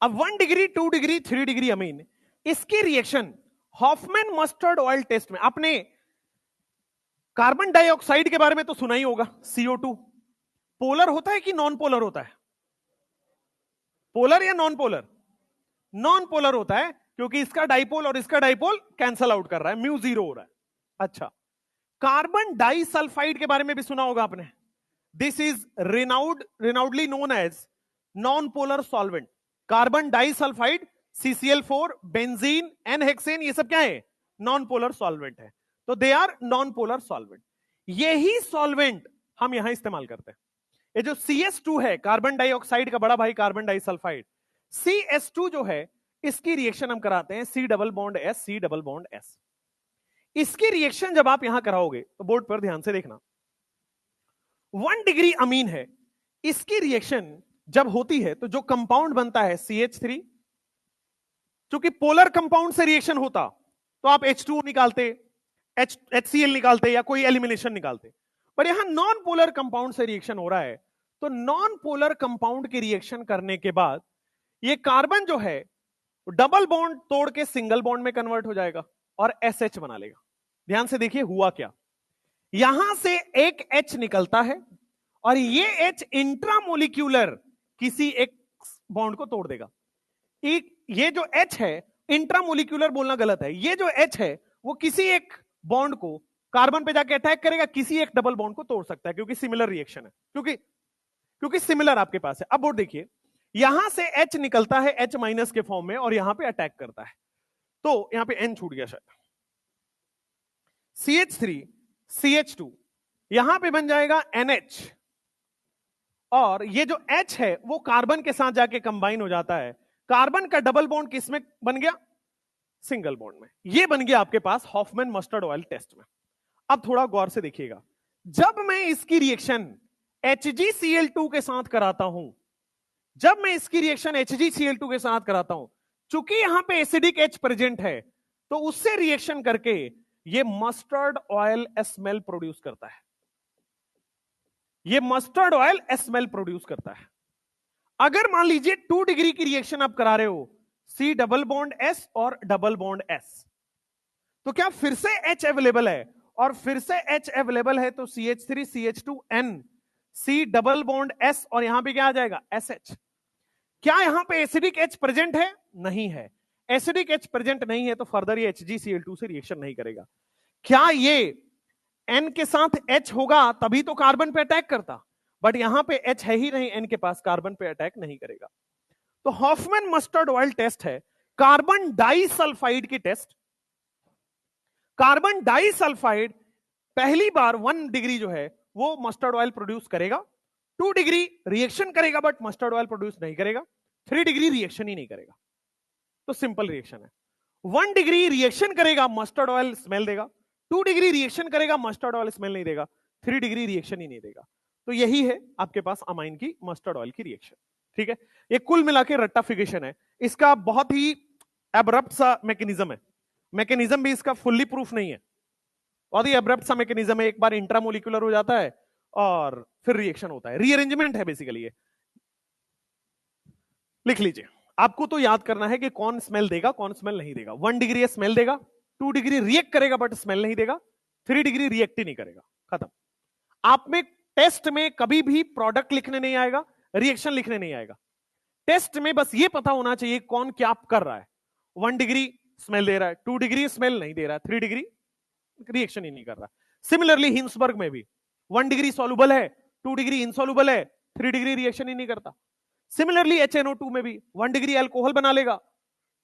अब 1 डिग्री, 2 डिग्री, 3 डिग्री अमीन, इसकी reaction Hofmann mustard oil test में आपने कार्बन डाइऑक्साइड के बारे में तो सुना ही होगा। CO2 पोलर होता है कि नॉन पोलर होता है? पोलर या नॉन पोलर? नॉन पोलर होता है, क्योंकि इसका डाइपोल और इसका डाइपोल कैंसल आउट कर रहा है, म्यू 0 हो रहा है। अच्छा, कार्बन डाइसल्फाइड के बारे में भी सुना होगा आपने। This is renownedly known as non polar solvent. Carbon disulphide, CCl4, benzene, N-हेक्सेन, ये सब क्या है? नॉन पोलर सॉल्वेंट है। तो they are non polar solvent. यही सॉल्वेंट हम यहां इस्तेमाल करते हैं। ये जो CS2 है, कार्बन डाइऑक्साइड का बड़ा भाई कार्बन डाइसल्फाइड, CS2 जो है, इसकी रिएक्शन हम कराते हैं C double bond S, C double bond S। इसकी रिएक्शन जब आप यहां कराओगे तो बोर्ड पर ध्यान से देखना, 1 डिग्री अमीन है, इसकी रिएक्शन जब होती है तो जो कंपाउंड बनता है CH3, क्योंकि पोलर कंपाउंड से रिएक्शन होता तो आप H2O निकालते, HCl निकालते, या कोई एलिमिनेशन निकालते। पर यहां नॉन पोलर कंपाउंड से रिएक्शन हो रहा है, तो नॉन पोलर कंपाउंड की रिएक्शन करने के बाद ये कार्बन जो है डबल बॉन्ड तोड़ के सिंगल बॉन्ड में कन्वर्ट हो जाएगा और SH बना लेगा। ध्यान से देखिए हुआ क्या, यहां से एक H निकलता है और ये H इंट्रामोलिक्यूलर किसी एक बॉन्ड को तोड़ देगा। ये जो H है, इंट्रामोलिक्यूलर बोलना गलत है, ये जो H है वो किसी एक बॉन्ड को कार्बन पे जाके अटैक करेगा, किसी एक डबल बॉन्ड को तोड़ सकता है, क्योंकि सिमिलर रिएक्शन है, क्योंकि सिमिलर आपके पास है। अब वो देखिए, यहां से H निकलता है H माइनस के फॉर्म में और यहां पे अटैक करता है, तो यहां पे N छूट गया शायद, CH3 CH2 यहां पे बन जाएगा NH, और ये जो H है वो कार्बन के साथ जाके कंबाइन हो जाता है। कार्बन का डबल बॉन्ड किसमें बन गया? सिंगल बॉन्ड में। ये बन गया आपके पास हॉफमैन मस्टर्ड ऑयल टेस्ट में। अब थोड़ा गौर से देखिएगा, जब मैं इसकी रिएक्शन HgCl2 के साथ कराता हूं, जब मैं इसकी रिएक्शन HgCl2 के साथ कराता हूं, चूंकि यहां पे एसिडिक H प्रेजेंट है, तो उससे रिएक्शन करके ये मस्टर्ड ऑयल स्मेल प्रोड्यूस करता है, ये मस्टर्ड ऑयल स्मेल प्रोड्यूस करता है। अगर मान लीजिए 2 डिग्री की रिएक्शन आप करा रहे हो, C डबल बॉन्ड S और डबल बॉन्ड S, तो क्या फिर से H अवेलेबल है? और फिर से H अवेलेबल है तो CH3 CH2N, C double bond S, और यहां पे क्या आ जाएगा? SH। क्या यहां पे एसिडिक H प्रेजेंट है? नहीं है। एसिडिक H प्रेजेंट नहीं है तो फर्दर ये HgCl2 से रिएक्शन नहीं करेगा। क्या ये N के साथ H होगा तभी तो कार्बन पे अटैक करता, बट यहां पे H है ही नहीं N के पास, कार्बन पे अटैक नहीं करेगा। तो हॉफमैन मस्टर्ड ऑयल टेस्ट है कार्बन डाइसल्फाइड की टेस्ट। कार्बन डाइसल्फाइड पहली बार 1 डिग्री जो है वो मस्टर्ड ऑयल प्रोड्यूस करेगा, 2 डिग्री रिएक्शन करेगा बट मस्टर्ड ऑयल प्रोड्यूस नहीं करेगा, 3 डिग्री रिएक्शन ही नहीं करेगा। तो सिंपल रिएक्शन है। 1 डिग्री रिएक्शन करेगा, मस्टर्ड ऑयल स्मेल देगा, 2 डिग्री रिएक्शन करेगा, मस्टर्ड ऑयल स्मेल नहीं देगा, 3 डिग्री रिएक्शन ही नहीं देगा। तो यही है आपके पास अमाइन की मस्टर्ड ऑयल की रिएक्शन। ठीक है, ये कुल मिला के रट्टाफिकेशन है। इसका बहुत ही एब्रप्ट सा मैकेनिज्म है, मैकेनिज्म भी इसका फुल्ली प्रूफ नहीं है, बहुत ही एब्रप्ट सा मैकेनिज्म है। एक बार इंट्रामोलिकुलर हो जाता है और फिर रिएक्शन होता है, रीअरेंजमेंट है बेसिकली ये। लिख लीजिए, आपको तो याद करना है कि कौन स्मेल देगा कौन स्मेल नहीं देगा। 1 डिग्री स्मेल देगा, 2 डिग्री रिएक्ट करेगा बट स्मेल नहीं देगा, 3 डिग्री रिएक्ट ही नहीं करेगा, खत्म। आप में टेस्ट में कभी भी प्रोडक्ट लिखने नहीं आएगा, रिएक्शन लिखने नहीं आएगा। टेस्ट में बस ये पता होना चाहिए कौन क्या कर रहा है। 1 डिग्री स्मेल दे रहा है, 2 डिग्री स्मेल नहीं दे रहा है, 3 डिग्री रिएक्शन ही नहीं कर रहा। सिमिलरली हिंसबर्ग में भी 1 डिग्री सॉल्युबल है, 2 डिग्री इनसॉल्युबल है, 3 डिग्री रिएक्शन ही नहीं करता। सिमिलरली HNO2 में भी 1 डिग्री अल्कोहल बना लेगा,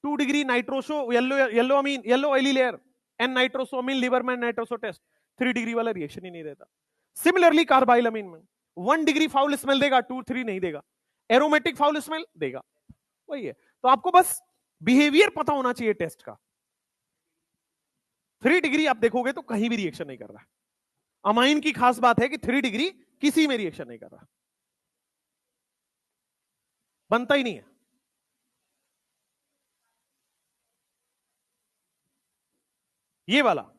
2 degree nitroso yellow amine yellow oily layer N nitrosamine liver में नाइट्रोसो टेस्ट, 3 डिग्री वाला रिएक्शन ही नहीं देता। सिमिलरली कार्बाइल अमीन में 1 डिग्री फाउल स्मेल देगा, 2 3 नहीं देगा, एरोमेटिक फाउल स्मेल देगा। वही है, तो आपको बस बिहेवियर पता होना चाहिए टेस्ट का। 3 डिग्री आप देखोगे तो कहीं भी रिएक्शन नहीं कर रहा। अमाइन की खास बात है कि 3 डिग्री किसी में रिएक्शन नहीं कर रहा, बनता ही नहीं है। ये वाला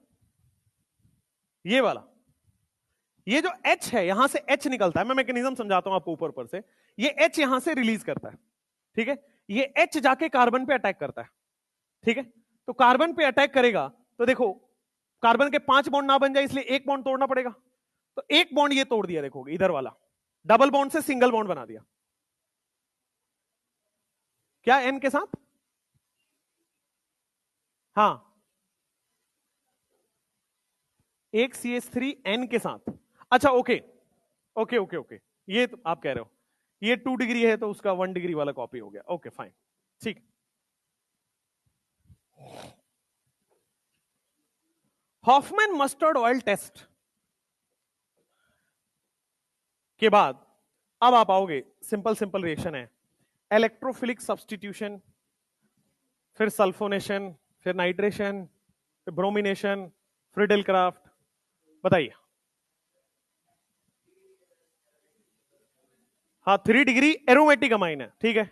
ये जो H है, यहां से H निकलता है, मैं मैकेनिज्म समझाता हूं आपको ऊपर से। ये H यहां से रिलीज करता है, ठीक है, ये H जाके कार्बन पे अटैक करता है, ठीक है। तो कार्बन पे अटैक करेगा तो देखो कार्बन के 5 बॉन्ड ना बन जाए इसलिए एक बॉन्ड तोड़ना पड़ेगा, तो एक बॉन्ड ये तोड़ दिया, देखोगे इधर वाला डबल बॉन्ड से सिंगल बॉन्ड बना दिया। क्या N के साथ? हाँ, एक CH3 N के साथ। अच्छा ओके ओके ओके ओके, ये तो आप कह रहे हो ये 2 डिग्री है तो उसका 1 डिग्री वाला कॉपी हो गया, ओके फाइन, ठीक। हॉफमैन मस्टर्ड ऑयल टेस्ट के बाद अब आप आओगे, सिंपल रिएक्शन है, इलेक्ट्रोफिलिक सब्स्टिट्यूशन, फिर सल्फोनेशन, फिर नाइट्रेशन, फिर ब्रोमिनेशन, फ्रिडेलक्राफ्ट। बताइए। हाँ, 3 डिग्री एरोमेटिक अमाइन है, ठीक है।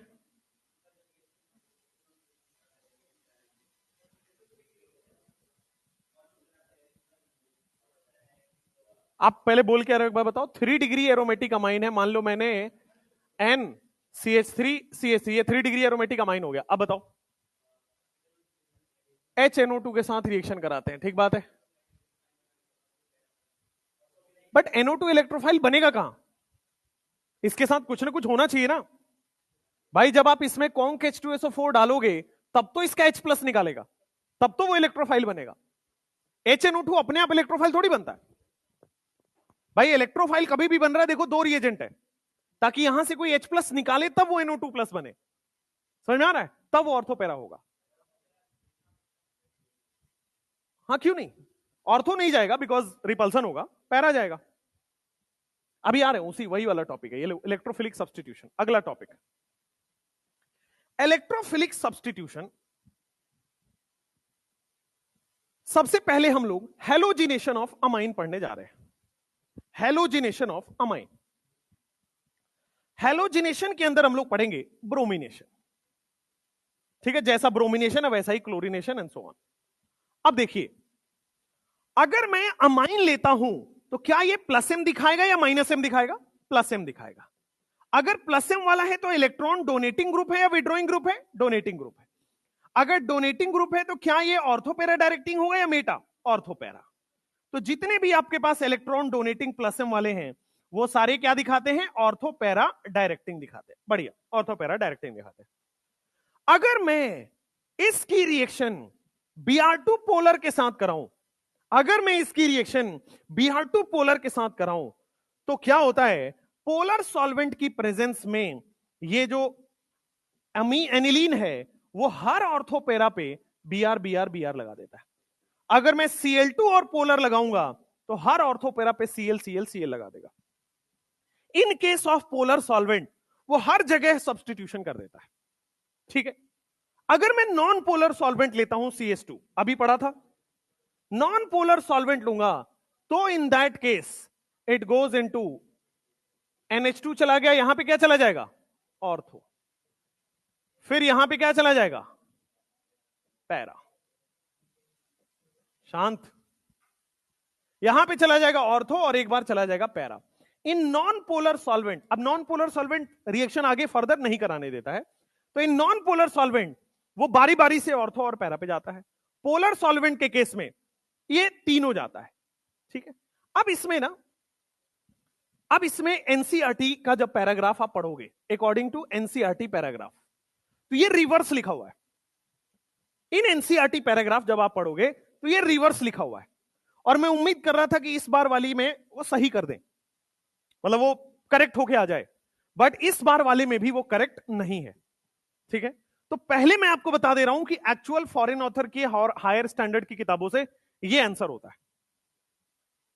आप पहले बोल के आ रहे हो, एक बार बताओ। 3 डिग्री एरोमेटिक अमाइन है, मान लो मैंने NCH3 CH3, ये 3 डिग्री एरोमेटिक अमाइन हो गया। अब बताओ, HNO2 के साथ रिएक्शन कराते हैं, ठीक बात है, बट NO2 इलेक्ट्रोफाइल बनेगा कहां? इसके साथ कुछ ना कुछ होना चाहिए ना। भाई जब आप इसमें कॉन्क H2SO4 डालोगे तब तो इसका H+ निकालेगा, तब तो वो इलेक्ट्रोफाइल बनेगा। HNO2 अपने आप इलेक्ट्रोफाइल थोड़ी बनता है भाई। इलेक्ट्रोफाइल कभी भी बन रहा है, देखो दो रिएजेंट है, ताकि यहां से कोई H+ निकाले तब वो NO2+ बने। समझ में आ रहा है? तब वो ऑर्थो पैरा होगा। हाँ क्यों नहीं, ऑर्थो नहीं जाएगा बिकॉज रिपल्सन होगा, पैरा जाएगा। अभी आ रहे हैं, उसी वही वाला टॉपिक है ये, इलेक्ट्रोफिलिक सब्स्टिट्यूशन। अगला टॉपिक इलेक्ट्रोफिलिक सब्स्टिट्यूशन। सबसे पहले हम लोग हेलोजिनेशन ऑफ अमाइन पढ़ने जा रहे हैं। Halogenation of amine. हेलोजिनेशन के अंदर हम लोग पढ़ेंगे ब्रोमिनेशन, ठीक है? जैसा ब्रोमिनेशन है वैसा ही क्लोरिनेशन एंड सो ऑन। अब देखिए, अगर मैं अमाइन लेता हूं तो क्या ये +M दिखाएगा या -M दिखाएगा? +M दिखाएगा। अगर +M वाला है तो इलेक्ट्रॉन डोनेटिंग ग्रुप है या विड्रॉइंग ग्रुप है? डोनेटिंग ग्रुप है। अगर डोनेटिंग ग्रुप है तो क्या ये ऑर्थोपैरा डायरेक्टिंग होगा या मेटा? ऑर्थोपैरा। तो जितने भी आपके पास इलेक्ट्रॉन डोनेटिंग +M वाले हैं वो सारे क्या दिखाते हैं? ऑर्थोपैरा डायरेक्टिंग दिखाते हैं। बढ़िया, ऑर्थोपैरा डायरेक्टिंग दिखाते हैं। अगर मैं इसकी रिएक्शन Br2 पोलर के साथ कराऊं, अगर मैं इसकी रिएक्शन Br2 पोलर के साथ कराऊं तो क्या होता है? पोलर सॉल्वेंट की प्रेजेंस में ये जो एनिलीन है वो हर ऑर्थोपैरा पे Br Br Br लगा देता है। अगर मैं Cl2 और पोलर लगाऊंगा तो हर ऑर्थोपैरा पे Cl Cl Cl लगा देगा। In case of polar solvent वो हर जगह सब्स्टिट्यूशन कर देता है, ठीक है? अगर मैं नॉन पोलर सॉल्वेंट लेता हूं CH2, अभी पढ़ा था, नॉन पोलर सॉल्वेंट लूंगा तो in that case it goes into NH2 चला गया, यहां पे क्या चला जाएगा? ऑर्थो। फिर यहां पे क्या चला जाएगा? पैरा। शांत। यहां पे चला जाएगा ऑर्थो और एक बार चला जाएगा para. In non polar solvent, अब नॉन पोलर सॉल्वेंट रिएक्शन आगे फर्दर नहीं कराने देता है, तो इन नॉन पोलर सॉल्वेंट वो बारी बारी से ऑर्थो और पैरा पे जाता है। पोलर सॉल्वेंट के केस में ये तीनों जाता है, ठीक है? अब इसमें एनसीईआरटी का जब पैराग्राफ आप पढ़ोगे, अकॉर्डिंग टू एनसीईआरटी पैराग्राफ, तो ये रिवर्स लिखा हुआ है। इन एनसीईआरटी पैराग्राफ जब आप पढ़ोगे तो ये रिवर्स लिखा हुआ है, और मैं उम्मीद कर रहा था कि इस बार वाली में वो सही कर दें, मतलब वो करेक्ट होके आ जाए, बट इस बार वाले में भी वो करेक्ट नहीं है, ठीक है? तो पहले मैं आपको बता दे रहा हूं कि एक्चुअल फॉरेन ऑथर की हायर स्टैंडर्ड की किताबों से ये आंसर होता है,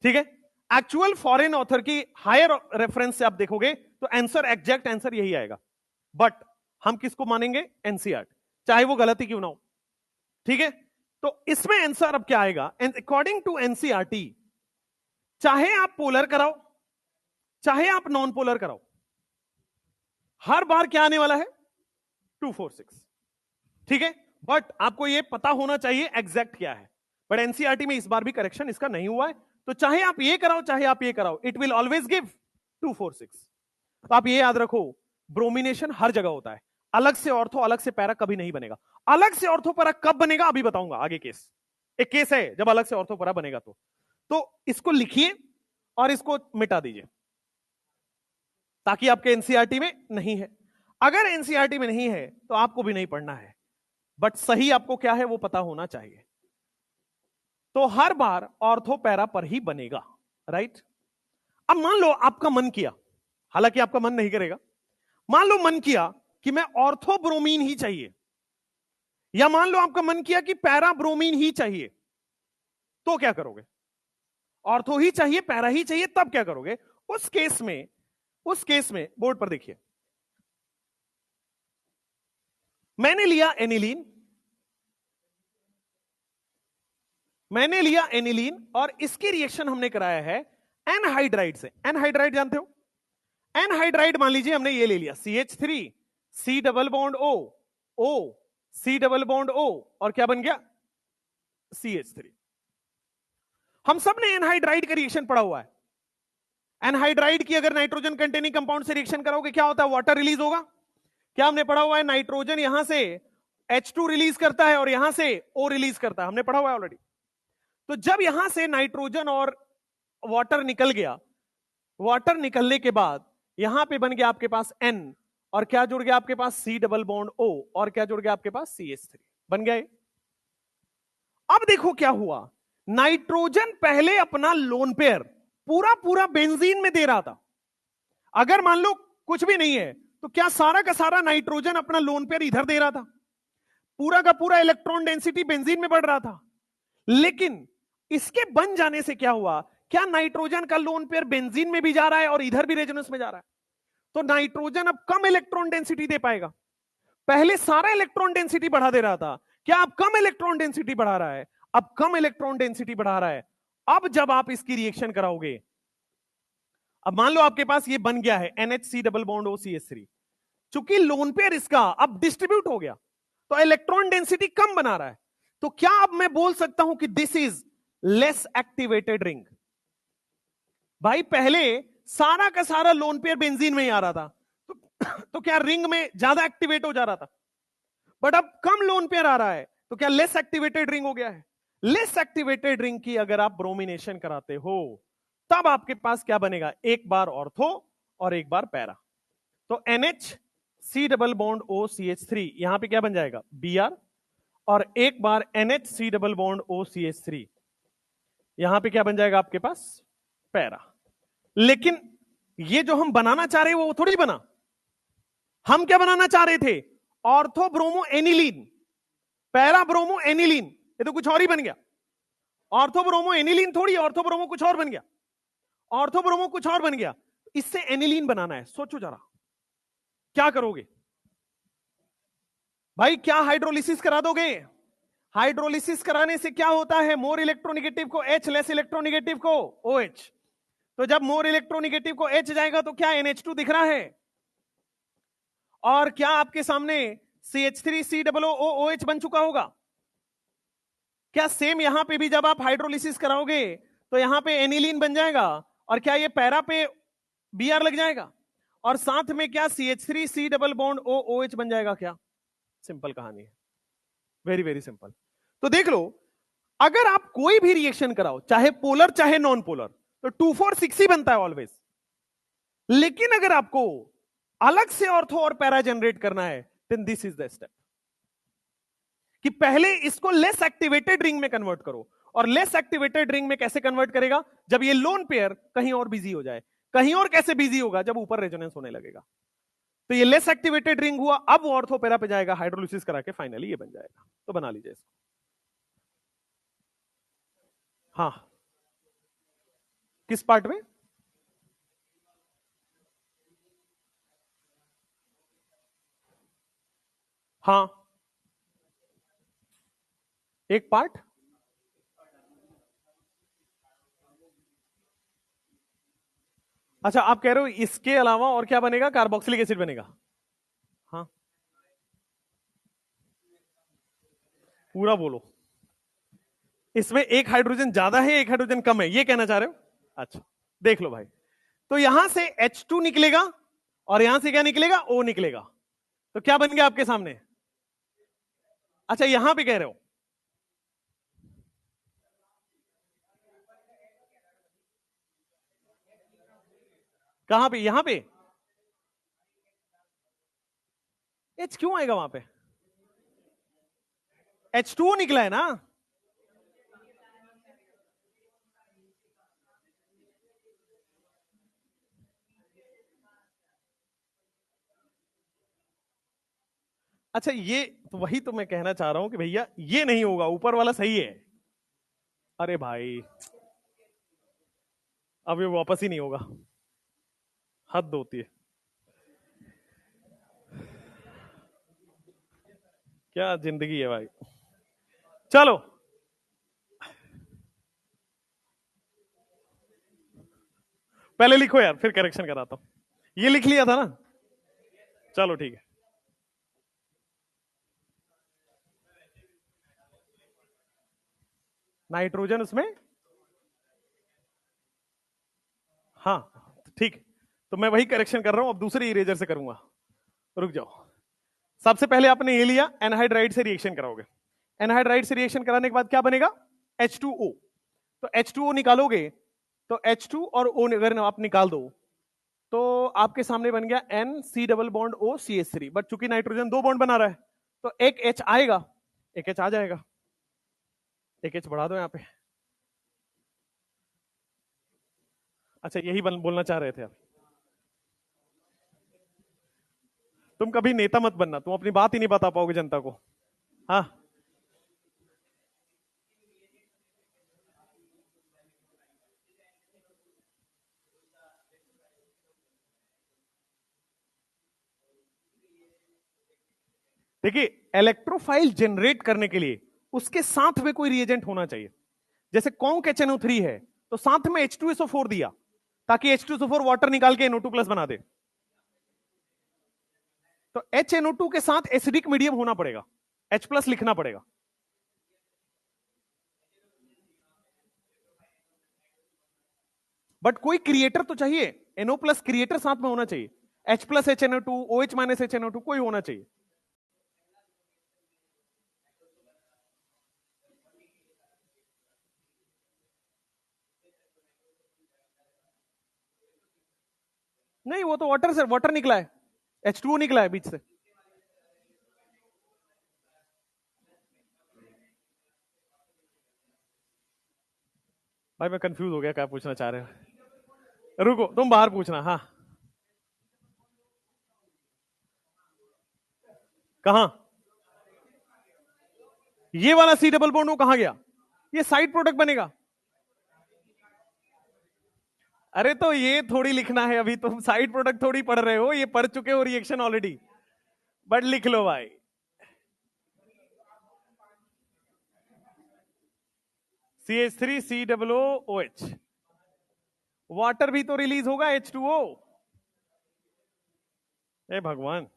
ठीक है? एक्चुअल फॉरेन ऑथर की हायर रेफरेंस से आप देखोगे तो आंसर, एग्जैक्ट आंसर यही आएगा, बट हम किसको मानेंगे? एनसीईआरटी, चाहे वो गलती क्यों ना हो, ठीक है? तो इसमें आंसर अब क्या आएगा? अकॉर्डिंग टू एनसीईआरटी, चाहे आप पोलर कराओ चाहे आप नॉन पोलर कराओ, हर बार क्या आने वाला है? 246, ठीक है? बट आपको यह पता होना चाहिए एग्जैक्ट क्या है। बट एनसीईआरटी में इस बार भी करेक्शन इसका नहीं हुआ है, तो चाहे आप ये कराओ चाहे आप ये कराओ, इट विल ऑलवेज गिव 246। तो आप ये याद रखो, ब्रोमिनेशन हर जगह होता है, अलग से ऑर्थो अलग से पैरा कभी नहीं बनेगा। अलग से ऑर्थो पैरा कब बनेगा अभी बताऊंगा, आगे केस, एक केस है जब अलग से ऑर्थो पैरा बनेगा। तो इसको लिखिए और इसको मिटा दीजिए ताकि आपके एनसीईआरटी में नहीं है। अगर एनसीईआरटी में नहीं है तो आपको भी नहीं पढ़ना है, बट सही आपको क्या है वो पता होना चाहिए। तो हर बार ऑर्थो पैरा पर ही बनेगा, राइट? अब मान लो आपका मन किया, हालांकि आपका मन नहीं करेगा, मान लो मन किया कि मैं ऑर्थो ब्रोमीन ही चाहिए, या मान लो आपका मन किया कि पैरा ब्रोमीन ही चाहिए, तो क्या करोगे? ऑर्थो ही चाहिए, पैरा ही चाहिए, तब क्या करोगे? उस केस में बोर्ड पर देखिए, मैंने लिया एनिलीन और इसकी रिएक्शन हमने कराया है एनहाइड्राइड से। एनहाइड्राइड जानते हो? एनहाइड्राइड मान लीजिए हमने ये ले लिया, CH3 C double bond O C double bond O और क्या बन गया? CH3। हम सब ने एनहाइड्राइड का रिएक्शन पढ़ा हुआ है। एनहाइड्राइड की अगर नाइट्रोजन कंटेनिंग कंपाउंड से रिएक्शन करोगे क्या होता है? वाटर रिलीज होगा। क्या हमने पढ़ा हुआ है? नाइट्रोजन यहां से H2 रिलीज करता है और यहां से O रिलीज करता है, हमने पढ़ा हुआ है ऑलरेडी। तो जब यहां से नाइट्रोजन और वाटर निकल गया, वाटर निकलने के बाद यहां पे बन गया आपके पास N और क्या जुड़ गया आपके पास C डबल बॉन्ड O, और क्या जुड़ गया आपके पास CH3, बन गया। अब देखो क्या हुआ, नाइट्रोजन पहले अपना लोन पेयर पूरा पूरा बेंजीन में दे रहा था। अगर मान लो कुछ भी नहीं है तो क्या सारा का सारा नाइट्रोजन अपना लोन पेयर इधर दे रहा था, पूरा का पूरा इलेक्ट्रॉन डेंसिटी बेंजीन में बढ़ रहा था। लेकिन इसके बन जाने से क्या हुआ, क्या नाइट्रोजन का लोन पेयर बेंजीन में भी जा रहा है और इधर भी रेजोनेंस में जा रहा है, तो नाइट्रोजन अब कम इलेक्ट्रॉन डेंसिटी दे पाएगा। पहले सारा इलेक्ट्रॉन डेंसिटी बढ़ा दे रहा था, क्या अब कम इलेक्ट्रॉन डेंसिटी बढ़ा रहा है, अब कम इलेक्ट्रॉन डेंसिटी बढ़ा रहा है। अब जब आप इसकी रिएक्शन कराओगे, अब मान लो आपके पास ये बन गया है NHC डबल बॉन्ड OCH3, चूंकि लोन पेयर इसका अब डिस्ट्रीब्यूट हो गया तो इलेक्ट्रॉन डेंसिटी कम बना रहा है, तो क्या अब मैं बोल सकता हूं कि this is less activated ring. भाई पहले सारा का सारा लोन पेयर बेंजीन में ही आ रहा था, तो क्या रिंग में ज्यादा एक्टिवेट हो जा रहा था, बट अब कम लोन पेयर आ रहा है तो क्या लेस एक्टिवेटेड रिंग हो गया है। लेस एक्टिवेटेड रिंग की अगर आप ब्रोमिनेशन कराते हो तब आपके पास क्या बनेगा, एक बार ऑर्थो और एक बार पैरा। तो NHC डबल बॉन्ड OCH3 यहां पे क्या बन जाएगा Br, और एक बार NHC डबल बॉन्ड OCH3 यहां पे क्या बन जाएगा आपके पास पैरा। लेकिन ये जो हम बनाना चाह रहे हैं वो थोड़ी बना, हम क्या बनाना चाह रहे थे, ortho bromo aniline para bromo aniline, ये तो कुछ और ही बन गया। ऑर्थो ब्रोमो एनिलीन थोड़ी, ऑर्थो ब्रोमो कुछ और बन गया, ऑर्थो ब्रोमो कुछ और बन गया। इससे एनिलीन बनाना है, सोचो जरा क्या करोगे भाई, क्या हाइड्रोलिसिस करा दोगे। हाइड्रोलिसिस कराने से क्या होता है, मोर इलेक्ट्रोनिगेटिव को H, लेस इलेक्ट्रोनिगेटिव को OH। तो जब मोर इलेक्ट्रोनिगेटिव को H जाएगा तो क्या NH2 दिख रहा है, और क्या आपके सामने CH3COOH बन चुका होगा। क्या सेम यहां पे भी जब आप हाइड्रोलिसिस कराओगे तो यहां पे एनिलीन बन जाएगा, और क्या ये पैरा पे Br लग जाएगा, और साथ में क्या CH3C डबल बॉन्ड OOH बन जाएगा। क्या सिंपल कहानी है, वेरी वेरी सिंपल। तो देख लो, अगर आप कोई भी रिएक्शन कराओ चाहे पोलर चाहे नॉन पोलर तो 2,4,6 ही बनता है ऑलवेज। लेकिन अगर आपको अलग से ऑर्थो और पैरा जनरेट करना है then this is the step, कि पहले इसको लेस एक्टिवेटेड रिंग में कन्वर्ट करो। और लेस एक्टिवेटेड रिंग में कैसे कन्वर्ट करेगा, जब ये लोन पेयर कहीं और बिजी हो जाए। कहीं और कैसे बिजी होगा, जब ऊपर रेजोनेंस होने लगेगा। तो ये लेस एक्टिवेटेड रिंग हुआ, अब वो ऑर्थो पैरा पे जाएगा, हाइड्रोलिसिस करा के फाइनली ये बन जाएगा। तो बना लीजिए इसको। हाँ किस पार्ट में, हाँ एक पार्ट, अच्छा आप कह रहे हो इसके अलावा और क्या बनेगा, कार्बोक्सिलिक एसिड बनेगा। हाँ पूरा बोलो, इसमें एक हाइड्रोजन ज्यादा है एक हाइड्रोजन कम है, ये कहना चाह रहे हो। अच्छा देख लो भाई, तो यहां से H2 निकलेगा और यहां से क्या निकलेगा, O निकलेगा। तो क्या बन गया आपके सामने, अच्छा यहां पे कह रहे हो, कहां पे, यहां पे H क्यों आएगा वहां पे, H2O निकला है ना। अच्छा ये तो वही तो मैं कहना चाह रहा हूं कि भैया ये नहीं होगा, ऊपर वाला सही है। अरे भाई अब ये वापस ही नहीं होगा, हद होती है। क्या जिंदगी है भाई। चलो पहले लिखो यार, फिर करेक्शन कराता हूं। ये लिख लिया था ना, चलो ठीक है। नाइट्रोजन उसमें, हाँ ठीक है। तो मैं वही करेक्शन कर रहा हूं, अब दूसरे इरेजर से करूंगा, रुक जाओ। सबसे पहले आपने ये लिया, एनहाइड्राइड से रिएक्शन कराओगे। एनहाइड्राइड से रिएक्शन कराने के बाद क्या बनेगा, H2O। तो H2O निकालोगे तो H2 और O अगर आप निकाल दो तो आपके सामने बन गया N C double bond O CH3, but चूंकि नाइट्रोजन 2 बॉन्ड बना रहा है तो एक H आएगा, एक H आ जाएगा, एक H बढ़ा दो यहां पे। अच्छा यही बोलना चाह रहे थे आप। तुम कभी नेता मत बनना, तुम अपनी बात ही नहीं बता पाओगे जनता को। हाँ देखिए, इलेक्ट्रोफाइल जनरेट करने के लिए उसके साथ में कोई रिएजेंट होना चाहिए। जैसे कॉन्क HNO3 है तो साथ में H2SO4 दिया ताकि H2SO4 वाटर निकाल के NO2 प्लस बना दे। तो HNO2 के साथ एसिडिक मीडियम होना पड़ेगा, H प्लस लिखना पड़ेगा। बट कोई क्रिएटर तो चाहिए, NO प्लस क्रिएटर साथ में होना चाहिए, H plus HNO2, OH minus HNO2 कोई होना चाहिए। नहीं वो तो वाटर से वाटर निकला है, H2O निकला है बीच से। भाई मैं कंफ्यूज हो गया, क्या पूछना चाह रहे हो? रुको तुम बाहर पूछना। हाँ कहां? ये वाला C डबल बॉन्ड वो कहां गया? ये साइड प्रोडक्ट बनेगा। अरे तो ये थोड़ी लिखना है, अभी तुम साइड प्रोडक्ट थोड़ी पढ़ रहे हो, ये पढ़ चुके हो रिएक्शन ऑलरेडी। बट लिख लो भाई, CH3 COOH, वाटर भी तो रिलीज होगा H2O। ए भगवान,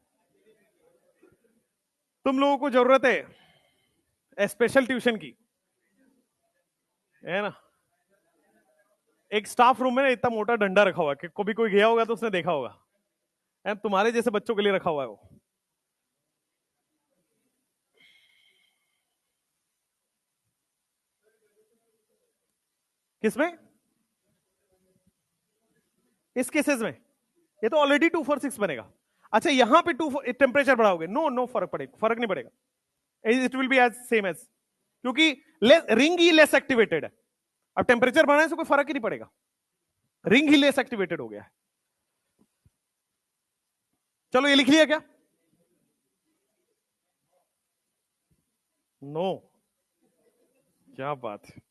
तुम लोगों को जरूरत है स्पेशल ट्यूशन की, है ना? एक स्टाफ रूम में ना इतना मोटा डंडा रखा हुआ है कि कभी कोई गया होगा तो उसने देखा होगा, तुम्हारे जैसे बच्चों के लिए रखा हुआ है वो। किसमें? इस केसेस में ये तो ऑलरेडी 246 बनेगा। अच्छा यहां पे टेम्परेचर बढ़ाओगे, नो नो फर्क नहीं पड़ेगा, it will be as same as, क्योंकि रिंग ही लेस एक्टिवेटेड है। अब टेम्परेचर बढ़ाने से कोई फर्क ही नहीं पड़ेगा, रिंग ही लेस एक्टिवेटेड हो गया है। चलो ये लिख लिया क्या? नो, क्या बात है।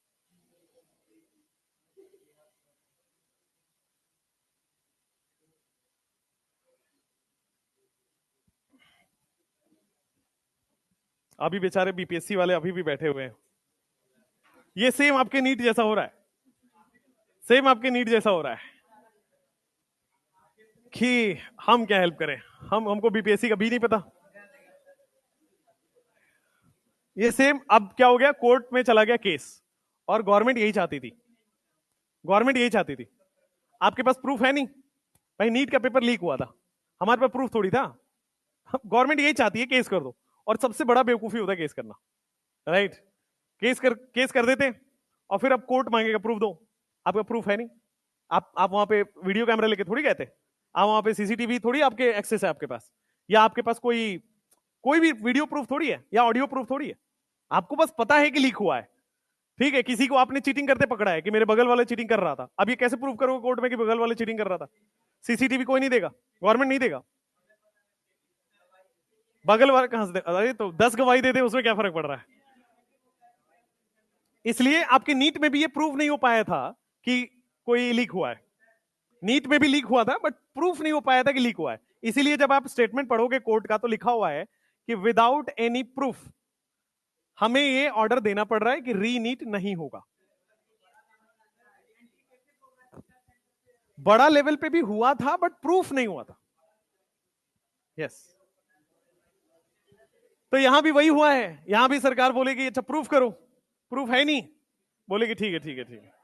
अभी बेचारे बीपीएससी वाले अभी भी बैठे हुए हैं। ये सेम आपके नीट जैसा हो रहा है, सेम आपके नीट जैसा हो रहा है कि हम क्या हेल्प करें, हमको बीपीएससी का भी नहीं पता। ये सेम अब क्या हो गया, कोर्ट में चला गया केस, और गवर्नमेंट यही चाहती थी, गवर्नमेंट यही चाहती थी। आपके पास प्रूफ है नहीं भाई, नीट का पेपर लीक हुआ था, हमारे पास प्रूफ थोड़ी था। गवर्नमेंट यही चाहती है केस कर दो, और सबसे बड़ा बेवकूफी होता है केस करना, राइट? केस कर देते और फिर अब कोर्ट मांगेगा प्रूफ दो, आपका प्रूफ है नहीं। आप वहां पे वीडियो कैमरा लेके थोड़ी गए थे, आप वहां पे सीसीटीवी थोड़ी आपके एक्सेस है आपके पास, या आपके पास कोई कोई भी वीडियो प्रूफ थोड़ी है या ऑडियो प्रूफ थोड़ी है। आपको बस पता है कि लीक हुआ है, ठीक है? किसी को आपने चीटिंग करते पकड़ा है कि मेरे बगल वाले चीटिंग कर रहा था, अब ये कैसे प्रूव करोगे कोर्ट में कि बगल वाले चीटिंग कर रहा था? सीसीटीवी कोई नहीं देगा, गवर्नमेंट नहीं देगा, बगल वाले कहां से दे? अरे तो 10 गवाही दे दे, उसमें क्या फर्क पड़ रहा है? इसलिए आपके नीट में भी ये प्रूव नहीं हो पाया था कि कोई लीक हुआ है। नीट में भी लीक हुआ था बट प्रूफ नहीं हो पाया था कि लीक हुआ है। इसीलिए जब आप स्टेटमेंट पढ़ोगे कोर्ट का तो लिखा हुआ है कि विदाउट एनी प्रूफ हमें ये ऑर्डर देना पड़ रहा है कि रीनीट नहीं होगा। बड़ा लेवल पे भी हुआ था बट प्रूफ नहीं हुआ था। यस, तो यहां भी वही हुआ है, यहां भी सरकार बोलेगी अच्छा प्रूफ करो, प्रूफ है नहीं, बोलेगी ठीक है ठीक है ठीक है।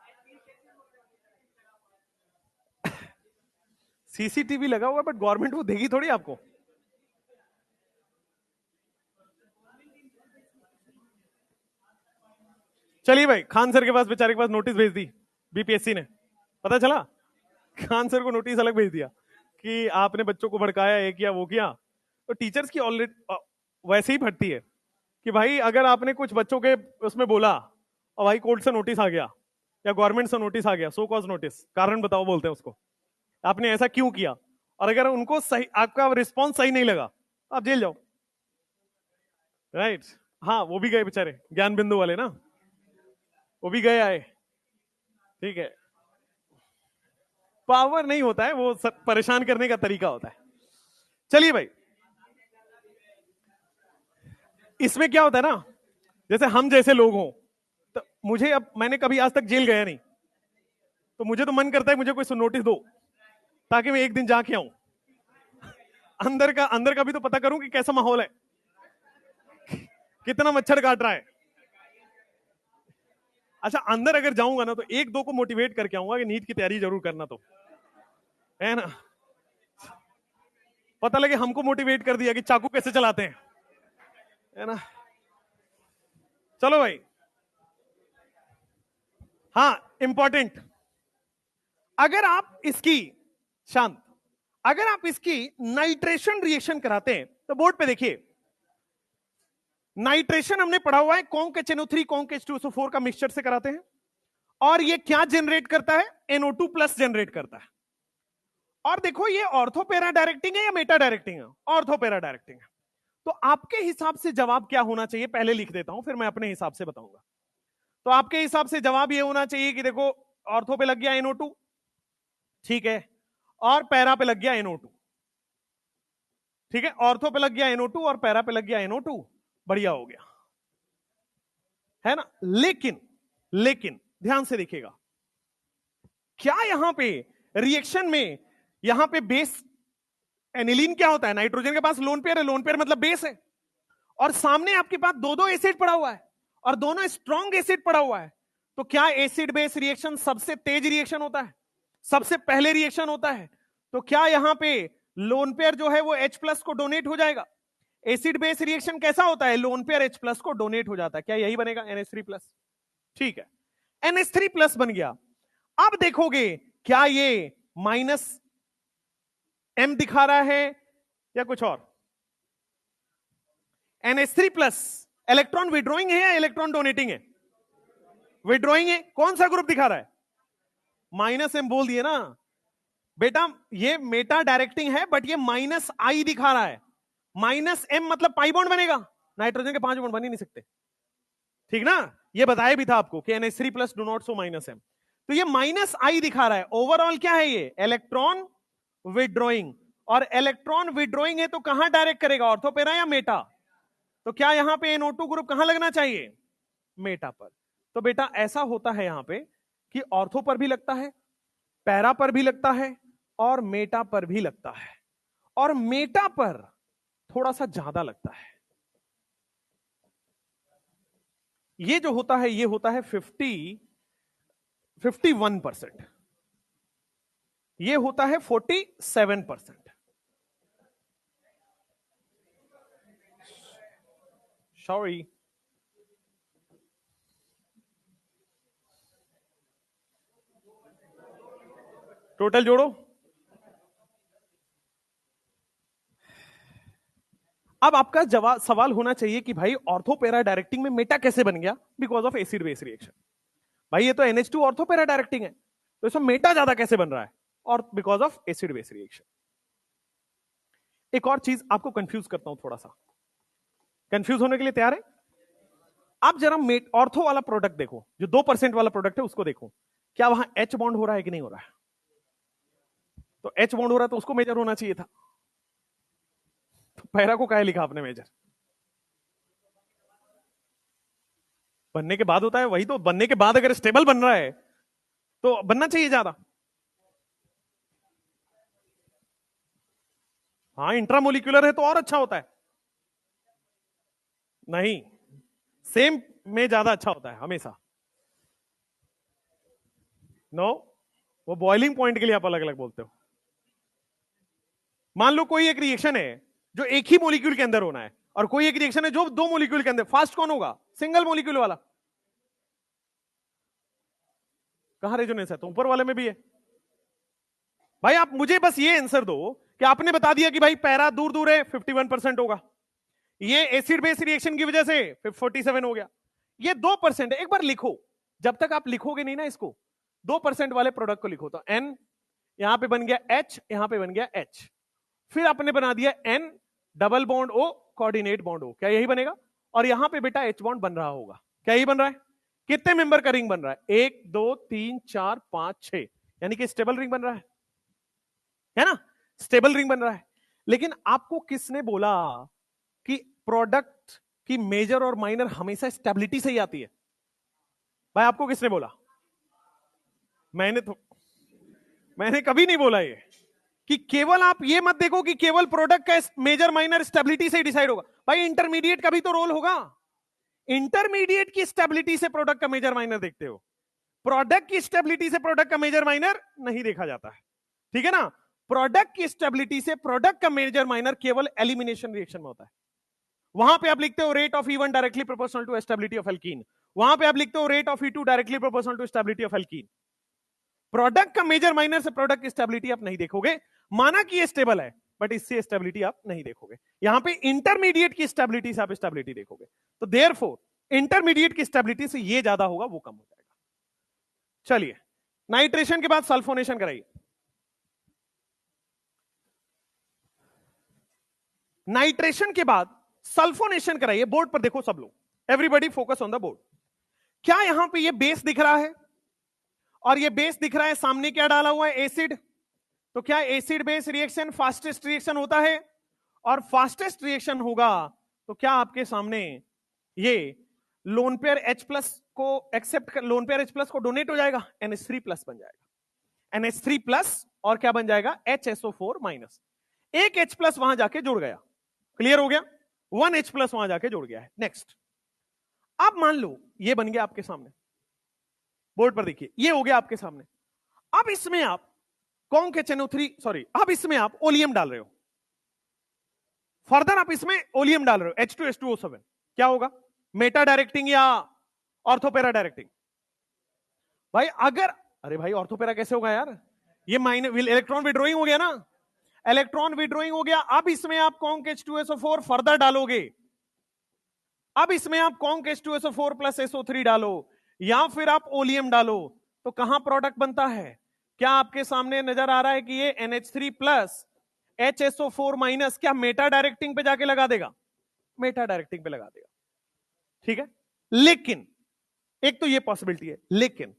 सीसीटीवी लगा हुआ बट गवर्नमेंट वो देगी थोड़ी आपको। चलिए भाई, खान सर के पास बेचारे के पास नोटिस भेज दी बीपीएससी ने, पता चला? खान सर को नोटिस अलग भेज दिया कि आपने बच्चों को भड़काया, ये किया वो किया, तो टीचर्स की ऑलरेडी वैसे ही फटती है कि भाई अगर आपने कुछ बच्चों के उसमें बोला और भाई कोर्ट से नोटिस आ गया या गवर्नमेंट से नोटिस आ गया, सो कॉज नोटिस, कारण बताओ बोलते हैं उसको, आपने ऐसा क्यों किया, और अगर उनको सही आपका रिस्पॉन्स सही नहीं लगा आप जेल जाओ, राइट। हाँ वो भी गए बेचारे ज्ञान बिंदु वाले ना, वो भी गए आए, ठीक है। पावर नहीं होता है वो, परेशान करने का तरीका होता है। चलिए भाई, इसमें क्या होता है ना, जैसे हम जैसे लोग हों, तो मुझे, अब मैंने कभी आज तक जेल गया नहीं, तो मुझे तो मन करता है मुझे कोई नोटिस दो ताकि मैं एक दिन जाके आऊं, अंदर का भी तो पता करूं कि कैसा माहौल है, कितना मच्छर काट रहा है। अच्छा, अंदर अगर जाऊंगा ना तो एक दो को मोटिवेट करके आऊंगा कि नीट की तैयारी जरूर करना, तो है ना, पता लगे हमको मोटिवेट कर दिया कि चाकू कैसे चलाते हैं, है ना। चलो भाई, हाँ इंपॉर्टेंट, अगर आप इसकी, शांत, अगर आप इसकी नाइट्रेशन रिएक्शन कराते हैं तो बोर्ड पे देखिए, नाइट्रेशन हमने पढ़ा हुआ है कॉन्क HNO3 कॉन्क H2SO4 का मिक्सचर से कराते हैं, और ये क्या जनरेट करता है, NO2 प्लस जनरेट करता है। और देखो ये ऑर्थो पैरा डायरेक्टिंग है या मेटा डायरेक्टिंग है, ऑर्थो पैरा डायरेक्टिंग है। तो आपके हिसाब से जवाब क्या होना चाहिए, पहले लिख देता हूं फिर मैं अपने हिसाब से बताऊंगा। तो आपके हिसाब से जवाब ये होना चाहिए कि देखो ऑर्थो पे लग गया NO2, ठीक है, और पैरा पे लग गया NO2, ठीक है, ऑर्थो पे लग गया NO2 और पैरा पे लग गया NO2, बढ़िया हो गया, है ना। लेकिन ध्यान से देखिएगा, क्या यहां पे रिएक्शन में, यहां पे बेस एनिलीन क्या होता है, नाइट्रोजन के पास लोन पेयर है, लोन पेयर मतलब बेस है, और सामने आपके पास दो दो एसिड पड़ा हुआ है और दोनों स्ट्रॉन्ग एसिड पड़ा हुआ है, तो क्या एसिड बेस रिएक्शन सबसे तेज रिएक्शन होता है, सबसे पहले रिएक्शन होता है, तो क्या यहां पे लोन पेयर जो है वो H+ को डोनेट हो जाएगा। एसिड बेस रिएक्शन कैसा होता है, लोन पेयर H+ को डोनेट हो जाता है, क्या यही बनेगा NH3+, ठीक है, NH3+ बन गया। अब देखोगे क्या ये -M दिखा रहा है या कुछ और, NH3+ इलेक्ट्रॉन विड्रॉइंग है या इलेक्ट्रॉन डोनेटिंग है, विड्रॉइंग है, कौन सा ग्रुप दिखा रहा है, -M बोल दिए ना बेटा, ये मेटा डायरेक्टिंग है बट ये -I दिखा रहा है, -M मतलब पाई बॉन्ड बनेगा, नाइट्रोजन के 5 बॉन्ड बन ही नहीं सकते, ठीक ना, ये बताया भी था आपको कि NH3+ do not so -M, तो ये -I दिखा रहा है, ओवरऑल क्या है ये, इलेक्ट्रॉन विड्रॉइंग, और इलेक्ट्रॉन विड्रॉइंग है तो कहां डायरेक्ट करेगा, ऑर्थो पैरा या मेटा, तो क्या यहां पे NO2 ग्रुप कहां लगना चाहिए, मेटा पर। तो बेटा ऐसा होता है यहां पे कि ऑर्थो पर भी लगता है, पैरा पर भी लगता है, और मेटा पर भी लगता है, और मेटा पर थोड़ा सा ज्यादा लगता है। ये जो होता है ये होता है 51%, ये होता है 47%। सॉरी, टोटल जोड़ो। अब आपका जवाब सवाल होना चाहिए कि भाई ऑर्थो पैरा डायरेक्टिंग में मेटा कैसे बन गया, because of acid base reaction. भाई ये तो NH2 ऑर्थो पैरा डायरेक्टिंग है, तो इसमें मेटा ज्यादा कैसे बन रहा है, और because of acid base reaction. एक और चीज आपको कंफ्यूज करता हूं, थोड़ा सा कंफ्यूज होने के लिए तैयार है। आप जरा ऑर्थो वाला प्रोडक्ट देखो, जो 2% वाला प्रोडक्ट है उसको देखो, क्या वहां H बॉन्ड हो रहा है कि नहीं हो रहा है, तो H बॉन्ड हो रहा है तो उसको मेजर होना चाहिए था, तो पैरा को काहे लिखा आपने मेजर, बनने के बाद होता है, वही तो, बनने के बाद अगर स्टेबल बन रहा है तो बनना चाहिए ज्यादा। हाँ इंट्रामोलिकुलर है तो और अच्छा होता है, नहीं सेम में ज्यादा अच्छा होता है हमेशा, नो वो बॉइलिंग पॉइंट के लिए आप अलग अलग बोलते हो। मान लो कोई एक रिएक्शन है जो एक ही मोलिक्यूल के अंदर होना है, और कोई एक रिएक्शन है जो 2 मोलिक्यूल के अंदर, फास्ट कौन होगा, सिंगल मोलिक्यूल वाला। कहां रेजोनेंस है, तो ऊपर वाले में भी है, भाई आप मुझे बस ये आंसर दो कि आपने बता दिया कि भाई पैरा दूर दूर है 51% होगा, ये एसिड बेस रिएक्शन की वजह से 47 हो गया, ये 2% है। एक बार लिखो, जब तक आप लिखोगे नहीं ना इसको, 2% वाले प्रोडक्ट को लिखो। तो N यहां पे बन गया H, यहां पे बन गया H, फिर आपने बना दिया N double bond O coordinate bond O, क्या यही बनेगा? और यहां पे बेटा H बॉन्ड बन रहा होगा, क्या यही बन रहा है? कितने मेंबर का रिंग बन रहा है? 1 2 3 4 5 6, यानी कि स्टेबल रिंग बन रहा है ना? स्टेबल रिंग बन रहा है। लेकिन आपको किसने बोला कि प्रोडक्ट की मेजर और माइनर हमेशा स्टेबिलिटी से ही आती है? भाई आपको किसने बोला? मैंने कभी नहीं बोला ये कि केवल आप ये मत देखो कि केवल प्रोडक्ट का मेजर माइनर स्टेबिलिटी से ही डिसाइड होगा। भाई इंटरमीडिएट का भी तो रोल होगा। इंटरमीडिएट की स्टेबिलिटी से प्रोडक्ट का मेजर माइनर देखते हो, प्रोडक्ट की स्टेबिलिटी से प्रोडक्ट का मेजर माइनर नहीं देखा जाता है, ठीक है ना? प्रोडक्ट की स्टेबिलिटी से प्रोडक्ट का मेजर माइनर केवल एलिमिनेशन रिएक्शन में होता है। वहां पे आप लिखते हो rate of E1 directly proportional to stability of alkene, वहां पे आप लिखते हो rate of E2 directly proportional to stability of alkene. Product का मेजर माइनर से प्रोडक्ट की स्टेबिलिटी आप नहीं देखोगे। माना कि ये स्टेबल है, बट इससे स्टेबिलिटी आप नहीं देखोगे। यहां पे इंटरमीडिएट की स्टेबिलिटी से आप स्टेबिलिटी देखोगे। तो देयरफॉर इंटरमीडिएट की स्टेबिलिटी से ये ज्यादा होगा, वो कम हो जाएगा। चलिए, नाइट्रेशन के बाद सल्फोनेशन कराइए। नाइट्रेशन के बाद सल्फोनेशन कराइए। बोर्ड पर देखो सब लोग, everybody focus on the board. क्या यहां पे ये बेस दिख रहा है? और ये बेस दिख रहा है, सामने क्या डाला हुआ है? एसिड। तो क्या acid base reaction fastest reaction होता है? और फास्टेस्ट रिएक्शन होगा तो क्या आपके सामने ये लोन पेयर H प्लस को एक्सेप्ट कर, लोन पेयर H प्लस को डोनेट हो जाएगा, NH3 प्लस बन जाएगा। NH3 प्लस और क्या बन जाएगा? HSO4 minus. एक H प्लस वहां जाके जुड़ गया, क्लियर हो गया? 1 H प्लस वहां जाके जुड़ गया है। नेक्स्ट, अब मान लो ये बन गया आपके सामने, बोर्ड पर देखिए, ये हो गया आपके सामने। अब इसमें आप अब इसमें आप ओलियम डाल रहे हो, फर्दर आप इसमें ओलियम डाल रहे हो H2S2O7, क्या होगा? मेटा डायरेक्टिंग या ऑर्थोपेरा डायरेक्टिंग? भाई अगर, अरे भाई ऑर्थोपेरा कैसे होगा यार? ये माइनस इलेक्ट्रॉन विड्रॉइंग हो गया ना, इलेक्ट्रॉन विड्रॉइंग हो गया। अब इसमें आप कॉन्क H2SO4 फर्दर डालोगे, अब इसमें आप कॉन्क H2SO4 प्लस SO3 डालो, या फिर आप ओलियम डालो, तो कहां प्रोडक्ट बनता है? क्या आपके सामने नजर आ रहा है कि ये NH3 प्लस HSO4 माइनस क्या मेटा डायरेक्टिंग पे जाके लगा देगा? मेटा डायरेक्टिंग पे लगा देगा, ठीक है। लेकिन एक तो ये पॉसिबिलिटी है, लेकिन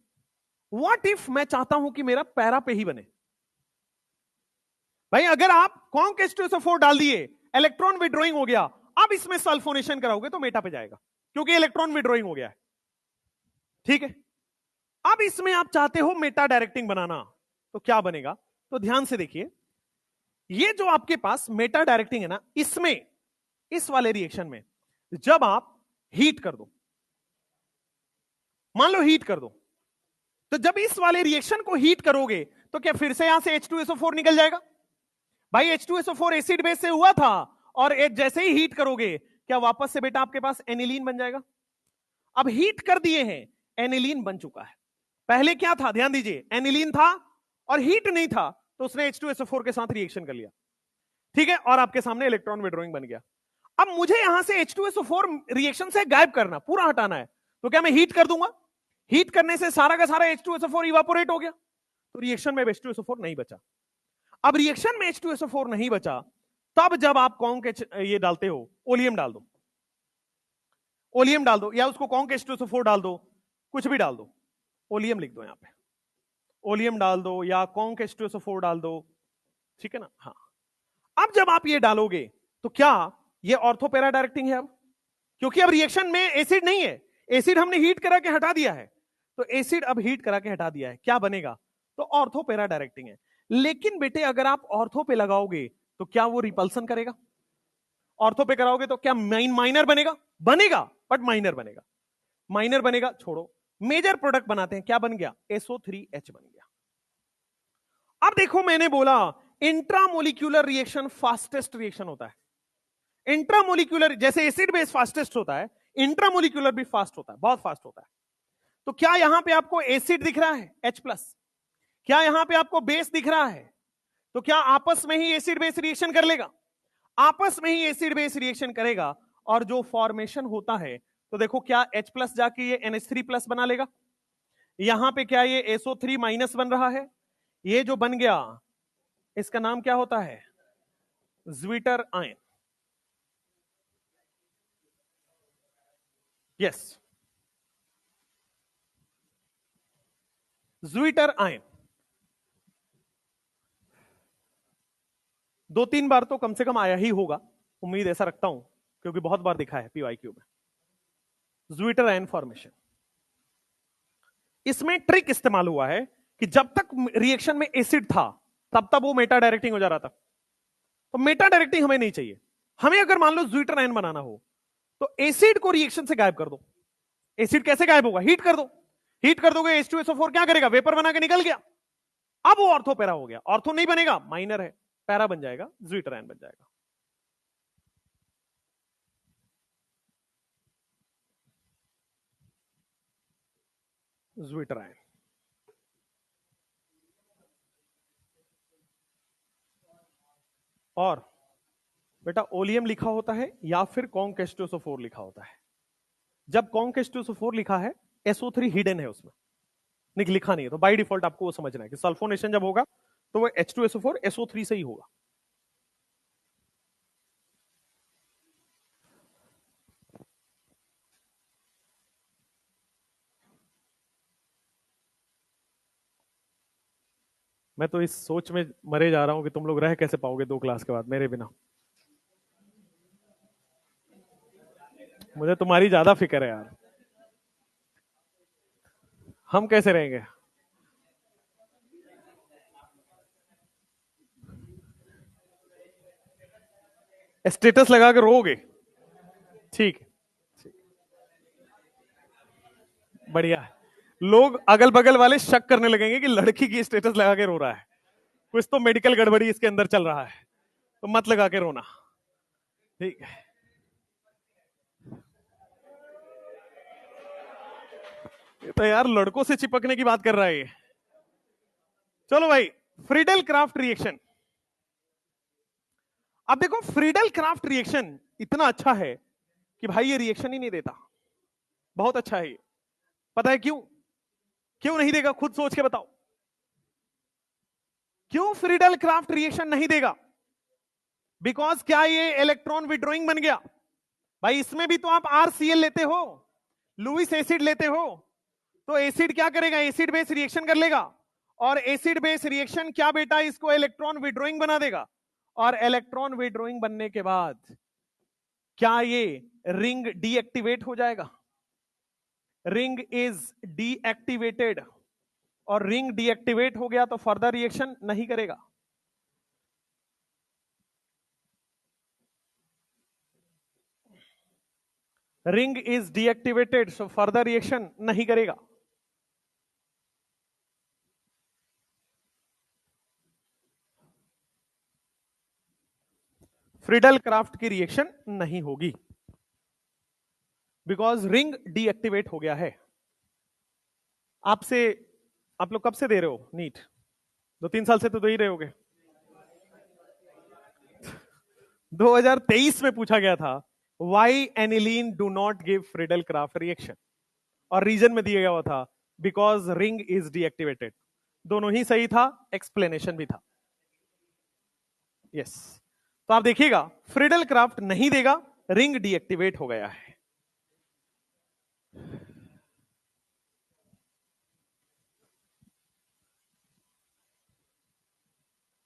व्हाट इफ मैं चाहता हूं कि मेरा पैरा पे ही बने? भाई अगर आप कॉन्क H2SO4 डाल दिए, इलेक्ट्रॉन विड्रॉइंग हो गया, अब इसमें सल्फोनेशन कराओगे तो मेटा पे जाएगा, क्योंकि इलेक्ट्रॉन विड्रॉइंग हो गया है, ठीक है। अब इसमें आप चाहते हो मेटा डायरेक्टिंग बनाना, तो क्या बनेगा? तो ध्यान से देखिए, ये जो आपके पास मेटा डायरेक्टिंग है ना, इसमें इस वाले रिएक्शन में जब आप हीट कर दो, मान लो हीट कर दो, तो जब इस वाले रिएक्शन को हीट करोगे तो क्या फिर से यहां से H2SO4 निकल जाएगा? भाई H2SO4 एसिड बेस से हुआ था, और जैसे ही हीट करोगे क्या वापस से बेटा आपके पास एनिलीन बन जाएगा? अब हीट कर दिए हैं, एनिलीन बन चुका है। पहले क्या था? ध्यान दीजिए, एनिलीन था और हीट नहीं था, तो उसने H2SO4 के साथ रिएक्शन कर लिया, ठीक है, और आपके सामने इलेक्ट्रॉन विड्रॉइंग बन गया। अब मुझे यहां से H2SO4 रिएक्शन से गायब करना, पूरा हटाना है, तो क्या मैं हीट कर दूंगा? हीट करने से सारा का सारा H2SO4 इवापोरेट हो गया, तो रिएक्शन में H2SO4 नहीं बचा। अब रिएक्शन में H2SO4 नहीं बचा, तब जब आप कॉन्क ये डालते हो, ओलियम डाल दो, ओलियम डाल दो, या उसको कॉन्क H2SO4 डाल दो, कुछ भी डाल दो, ओलियम लिख दो यहां पे, ओलियम डाल दो या कॉन्क H2SO4 डाल दो, ठीक है ना? हाँ, अब जब आप ये डालोगे तो क्या ये ऑर्थोपेरा डायरेक्टिंग है? अब क्योंकि अब रिएक्शन में एसिड नहीं है, एसिड हमने हीट करा के हटा दिया है, तो एसिड अब हीट करा के हटा दिया है, क्या बनेगा? तो ऑर्थोपेरा डायरेक्टिंग है। लेकिन बेटे अगर आप ऑर्थो पे लगाओगे तो क्या वो रिपल्सन करेगा? ऑर्थो पे कराओगे तो क्या माइनर बनेगा? बनेगा, बट माइनर बनेगा, माइनर बनेगा, छोड़ो, मेजर प्रोडक्ट बनाते हैं, क्या बन गया? SO3H बन गया। अब देखो, मैंने बोला इंट्रामोलिक्यूलर रिएक्शन फास्टेस्ट रिएक्शन होता है। इंट्रामोलिक्यूलर, जैसे एसिड बेस फास्टेस्ट होता है, इंट्रामोलिक्यूलर भी फास्ट होता है, बहुत फास्ट होता है। तो क्या यहां पे आपको एसिड दिख रहा है H प्लस? क्या यहां पे आपको बेस दिख रहा है? तो क्या आपस में ही एसिड बेस रिएक्शन कर लेगा? आपस में ही एसिड बेस रिएक्शन करेगा और जो फॉर्मेशन होता है, तो देखो क्या H प्लस जाके ये NH3 प्लस बना लेगा, यहां पे क्या ये SO3 माइनस बन रहा है, ये जो बन गया इसका नाम क्या होता है? Zwitter ion. Yes, zwitter ion. 2-3 बार तो कम से कम आया ही होगा, उम्मीद ऐसा रखता हूं, क्योंकि बहुत बार दिखा है PYQ में ज्विटर आयन फॉर्मेशन। इसमें ट्रिक इस्तेमाल हुआ है कि जब तक रिएक्शन में एसिड था तब तक वो मेटा डायरेक्टिंग हो जा रहा था, तो मेटा डायरेक्टिंग हमें नहीं चाहिए। हमें अगर मान लो ज्विटर आयन बनाना हो तो एसिड को रिएक्शन से गायब कर दो। एसिड कैसे गायब होगा? हीट कर दो। हीट कर दोगे H2SO4 क्या करेगा? वेपर बना के निकल गया। अब वो ऑर्थो पैरा हो गया। ऑर्थो नहीं बनेगा, माइनर है, पैरा बन जाएगा, ज्विटर आयन बन जाएगा। Zwitter ion. और बेटा ओलियम लिखा होता है या फिर कॉन्क H2SO4 लिखा होता है। जब कॉन्क H2SO4 लिखा है, SO3 हिडन है उसमें, लिखा नहीं है, तो बाय डिफॉल्ट आपको वो समझना है कि सल्फोनेशन जब होगा तो वो H2SO4 SO3 से ही होगा। मैं तो इस सोच में मरे जा रहा हूं कि तुम लोग रह कैसे पाओगे 2 क्लास के बाद मेरे बिना। मुझे तुम्हारी ज्यादा फिक्र है यार, हम कैसे रहेंगे? स्टेटस लगा के रोगे? ठीक है, बढ़िया है। लोग अगल बगल वाले शक करने लगेंगे कि लड़की की स्टेटस लगा के रो रहा है, कुछ तो मेडिकल गड़बड़ी इसके अंदर चल रहा है, तो मत लगा के रोना, ठीक है? ये तो यार लड़कों से चिपकने की बात कर रहा है ये। चलो भाई, फ्रीडल क्राफ्ट रिएक्शन। अब देखो फ्रीडल क्राफ्ट रिएक्शन इतना अच्छा है कि भाई ये रिएक्शन ही नहीं देता। बहुत अच्छा है ये। पता है क्यों? क्यों नहीं देगा? खुद सोच के बताओ, क्यों फ्रीडल क्राफ्ट रिएक्शन नहीं देगा? बिकॉज क्या ये इलेक्ट्रॉन विड्रॉइंग बन गया? भाई इसमें भी तो आप RCl लेते हो, लुईस एसिड लेते हो, तो एसिड क्या करेगा? एसिड बेस रिएक्शन कर लेगा, और एसिड बेस रिएक्शन क्या बेटा, इसको इलेक्ट्रॉन विड्रॉइंग बना देगा। और इलेक्ट्रॉन विड्रॉइंग बनने के बाद क्या ये रिंग डीएक्टिवेट हो जाएगा? रिंग इज डीएक्टिवेटेड, और रिंग डीएक्टिवेट हो गया तो फर्दर रिएक्शन नहीं करेगा। Ring is deactivated, so further reaction नहीं करेगा। फ्रीडल क्राफ्ट की रिएक्शन नहीं होगी बिकॉज रिंग डीएक्टिवेट हो गया है। आपसे, आप लोग कब से दे रहे हो नीट? 2-3 साल से तो दे ही रहे होगे। 2023 में पूछा गया था why aniline do not give Friedel Craft reaction, और रीजन में दिया गया था बिकॉज रिंग इज डीएक्टिवेटेड। दोनों ही सही था, एक्सप्लेनेशन भी था। यस, तो आप देखिएगा फ्रीडल क्राफ्ट नहीं देगा, रिंग डीएक्टिवेट हो गया है।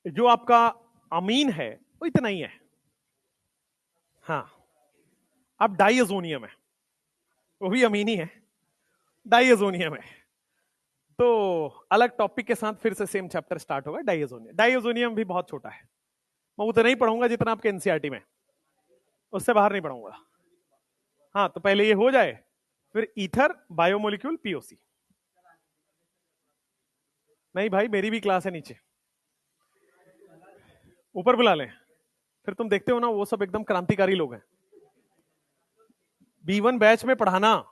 जो आपका अमीन है वो इतना ही है। हाँ, अब डाइअजोनियम है, वो भी अमीन ही है, डाइअजोनियम है। तो अलग टॉपिक के साथ फिर से सेम चैप्टर स्टार्ट होगा, डाइअजोनियम। डाइअजोनियम भी बहुत छोटा है, मैं उतना ही पढ़ूंगा जितना आपके एनसीईआरटी में, उससे बाहर नहीं पढ़ूंगा। हाँ, तो पहले ये हो जाए, फिर ईथर, बायोमोलिक्यूल, पीओसी। नहीं भाई, मेरी भी क्लास है नीचे, ऊपर बुला लें। फिर तुम देखते हो ना, वो सब एकदम क्रांतिकारी लोग हैं। B1 बैच में पढ़ाना,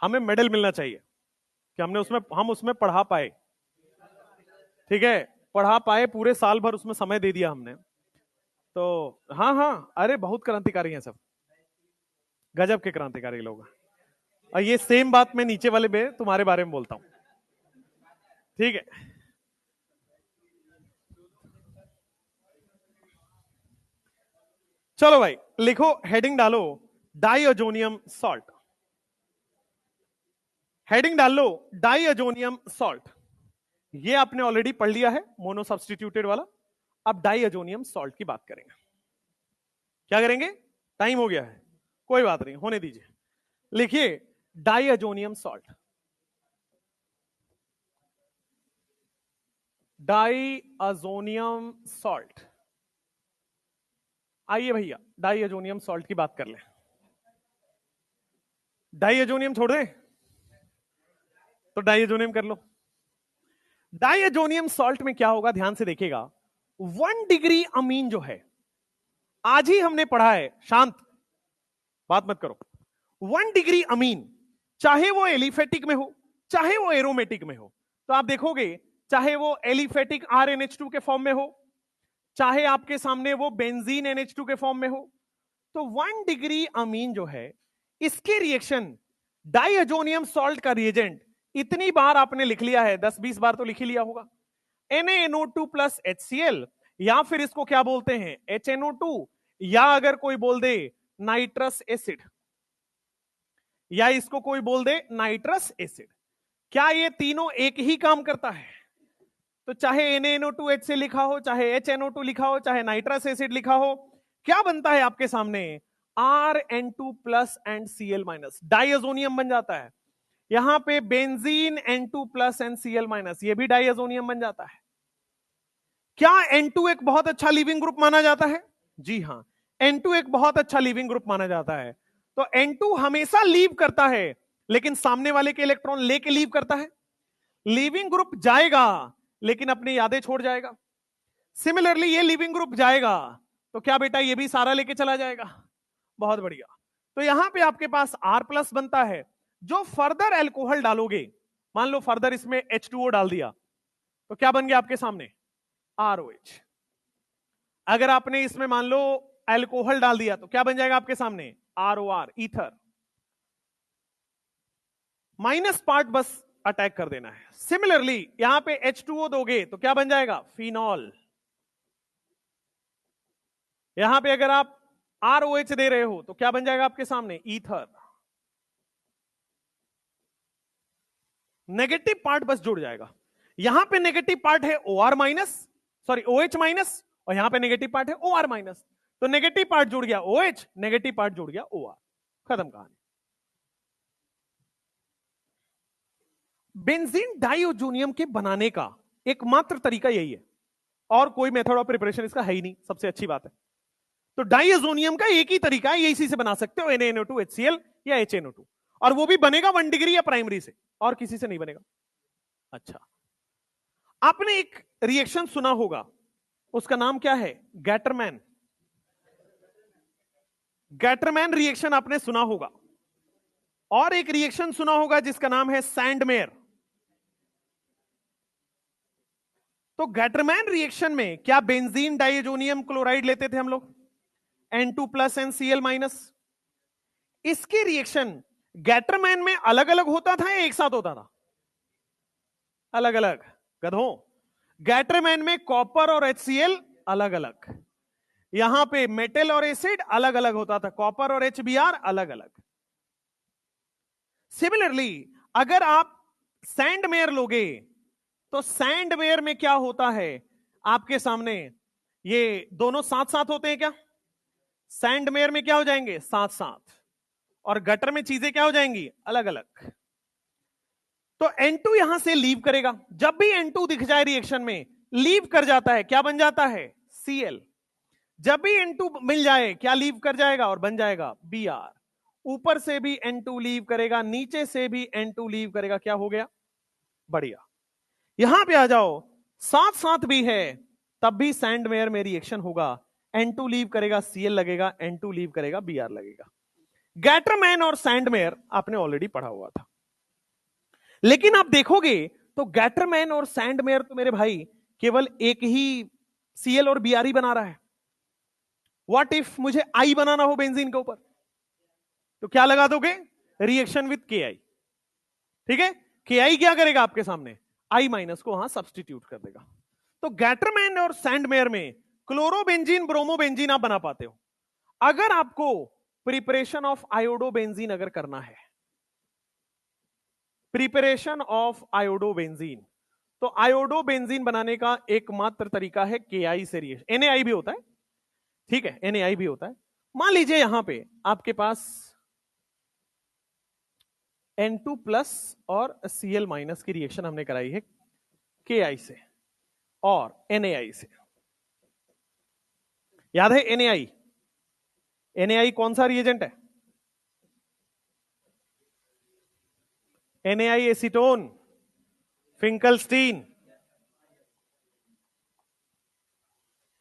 हमें मेडल मिलना चाहिए कि हम उसमें पढ़ा पाए, ठीक है? पढ़ा पाए, पूरे साल भर उसमें समय दे दिया हमने, तो हाँ हाँ, अरे बहुत क्रांतिकारी हैं सब, गजब के क्रांतिकारी लोग। और ये सेम बात मैं नीचे वाले में तुम्हारे बारे में बोलता हूं, ठीक है। चलो भाई लिखो, हेडिंग डालो डाइअजोनियम सॉल्ट, हेडिंग डाल लो डाइअजोनियम सॉल्ट। ये आपने ऑलरेडी पढ़ लिया है, मोनो सब्स्टिट्यूटेड वाला। अब डाइअजोनियम सॉल्ट की बात करेंगे। क्या करेंगे? टाइम हो गया है, कोई बात नहीं, होने दीजिए। लिखिए डाइअजोनियम सॉल्ट, डाइअजोनियम सॉल्ट। आइए भैया डाइअजोनियम सॉल्ट की बात कर लें। डाइअजोनियम छोड़ दें तो डाइअजोनियम कर लो। डाइअजोनियम सॉल्ट में क्या होगा, ध्यान से देखिएगा। 1 डिग्री अमीन जो है, आज ही हमने पढ़ा है, शांत बात मत करो। 1 डिग्री अमीन, चाहे वो एलिफेटिक में हो चाहे वो एरोमेटिक में हो, तो आप देखोगे चाहे वो एलिफेटिक RNH2 के फॉर्म में हो, चाहे आपके सामने वो बेंजीन NH2 के फॉर्म में हो, तो 1 डिग्री अमीन जो है, इसके रिएक्शन डाइअजोनियम सॉल्ट का रिएजेंट इतनी बार आपने लिख लिया है, 10-20 बार तो लिख ही लिया होगा, NaNO2 प्लस HCl, या फिर इसको क्या बोलते हैं HNO2, या अगर कोई बोल दे नाइट्रस एसिड, या इसको कोई बोल दे नाइट्रस एसिड। क्या ये तीनों एक ही काम करता है? तो चाहे NaNO2H से लिखा हो, चाहे HNO2 लिखा हो, चाहे नाइट्रस एसिड लिखा हो, क्या बनता है आपके सामने? RN2 plus and Cl minus, diazonium बन जाता है। यहां पे benzene N2 plus and Cl minus, ये भी डाइअजोनियम बन जाता है। क्या N2 एक बहुत अच्छा लीविंग ग्रुप माना जाता है? जी हां, N2 एक बहुत अच्छा लीविंग ग्रुप माना जाता है। तो N2 हमेशा लीव करता है, लेकिन सामने वाले के इलेक्ट्रॉन लेके लीव करता है। लीविंग ग्रुप जाएगा लेकिन अपनी यादें छोड़ जाएगा। सिमिलरली ये लिविंग ग्रुप जाएगा तो क्या बेटा, ये भी सारा लेके चला जाएगा। बहुत बढ़िया। तो यहां पे आपके पास R प्लस बनता है। जो फर्दर एल्कोहल डालोगे, मान लो फर्दर इसमें H2O डाल दिया, तो क्या बन गया आपके सामने? ROH। अगर आपने इसमें मान लो एल्कोहल डाल दिया, तो क्या बन जाएगा आपके सामने? ROR, ether. माइनस पार्ट बस अटैक कर देना है। सिमिलरली यहां पे H2O दोगे तो क्या बन जाएगा? फिनॉल। यहां पे अगर आप ROH दे रहे हो तो क्या बन जाएगा आपके सामने? ईथर। नेगेटिव पार्ट बस जुड़ जाएगा। यहां पे नेगेटिव पार्ट है OR minus, sorry OH minus, और यहां पे नेगेटिव पार्ट है OR माइनस। तो नेगेटिव पार्ट जुड़ गया OH, नेगेटिव पार्ट जुड़ गया OR, खत्म कहानी। बेंजीन डाइअजोनियम के बनाने का एकमात्र तरीका यही है, और कोई मेथड ऑफ प्रिपरेशन इसका है ही नहीं, सबसे अच्छी बात है। तो डाइअजोनियम का एक ही तरीका है, ये इसी से बना सकते हो, NaNO2 HCl या HNO2, और वो भी बनेगा 1 डिग्री या प्राइमरी से, और किसी से नहीं बनेगा। अच्छा, आपने एक रिएक्शन सुना होगा, उसका नाम क्या है? गैटरमैन। गैटरमैन रिएक्शन आपने सुना होगा, और एक रिएक्शन सुना होगा जिसका नाम है सैंडमेयर। तो गैटरमैन रिएक्शन में क्या बेंजीन डाइअजोनियम क्लोराइड लेते थे हम लोग, N2 plus and Cl minus. इसके रिएक्शन गैटरमैन में अलग अलग होता था या एक साथ होता था? अलग अलग। गधों, गैटरमैन में कॉपर और HCl अलग अलग, यहां पे मेटल और एसिड अलग अलग होता था, कॉपर और HBr अलग अलग। सिमिलरली अगर आप सैंडमेयर लोगे, तो सैंडमेयर में क्या होता है आपके सामने? ये दोनों साथ साथ होते हैं क्या? सैंडमेयर में क्या हो जाएंगे? साथ साथ। और गटर में चीजें क्या हो जाएंगी? अलग अलग। तो N2 यहां से लीव करेगा, जब भी N2 दिख जाए रिएक्शन में लीव कर जाता है, क्या बन जाता है? Cl। जब भी N2 मिल जाए क्या लीव कर जाएगा और बन जाएगा Br। ऊपर से भी N2 लीव करेगा, नीचे से भी N2 लीव करेगा, क्या हो गया? बढ़िया। यहां पे आ जाओ, साथ साथ भी है तब भी सैंडमेयर में रिएक्शन होगा, N2 लीव करेगा Cl लगेगा, N2 लीव करेगा Br लगेगा। गैटरमैन और सैंडमेयर आपने ऑलरेडी पढ़ा हुआ था, लेकिन आप देखोगे तो गैटरमैन और सैंडमेयर तो मेरे भाई केवल एक ही Cl और Br ही बना रहा है। व्हाट इफ मुझे I बनाना हो बेंजीन के ऊपर, तो क्या लगा दोगे? Reaction with Ki। ठीक है, Ki क्या करेगा आपके सामने? I माइनस को वहां सब्सटीट्यूट कर देगा। तो गैटरमैन और सैंडमेयर में क्लोरोबेंजीन ब्रोमोबेंजीन आप बना पाते हो। अगर आपको प्रिपरेशन ऑफ आयोडोबेंजीन अगर करना है, प्रिपरेशन ऑफ आयोडोबेंजीन, तो आयोडोबेंजीन बनाने का एकमात्र तरीका है Ki से रिएक्शन। NaI भी होता है, ठीक है, NaI भी होता है। मान लीजिए यहां पे आपके पास N2 प्लस और Cl माइनस की रिएक्शन हमने कराई है Ki से और NaI से। याद है NaI? NaI कौन सा रिएजेंट है? NaI acetone, Finkelstein.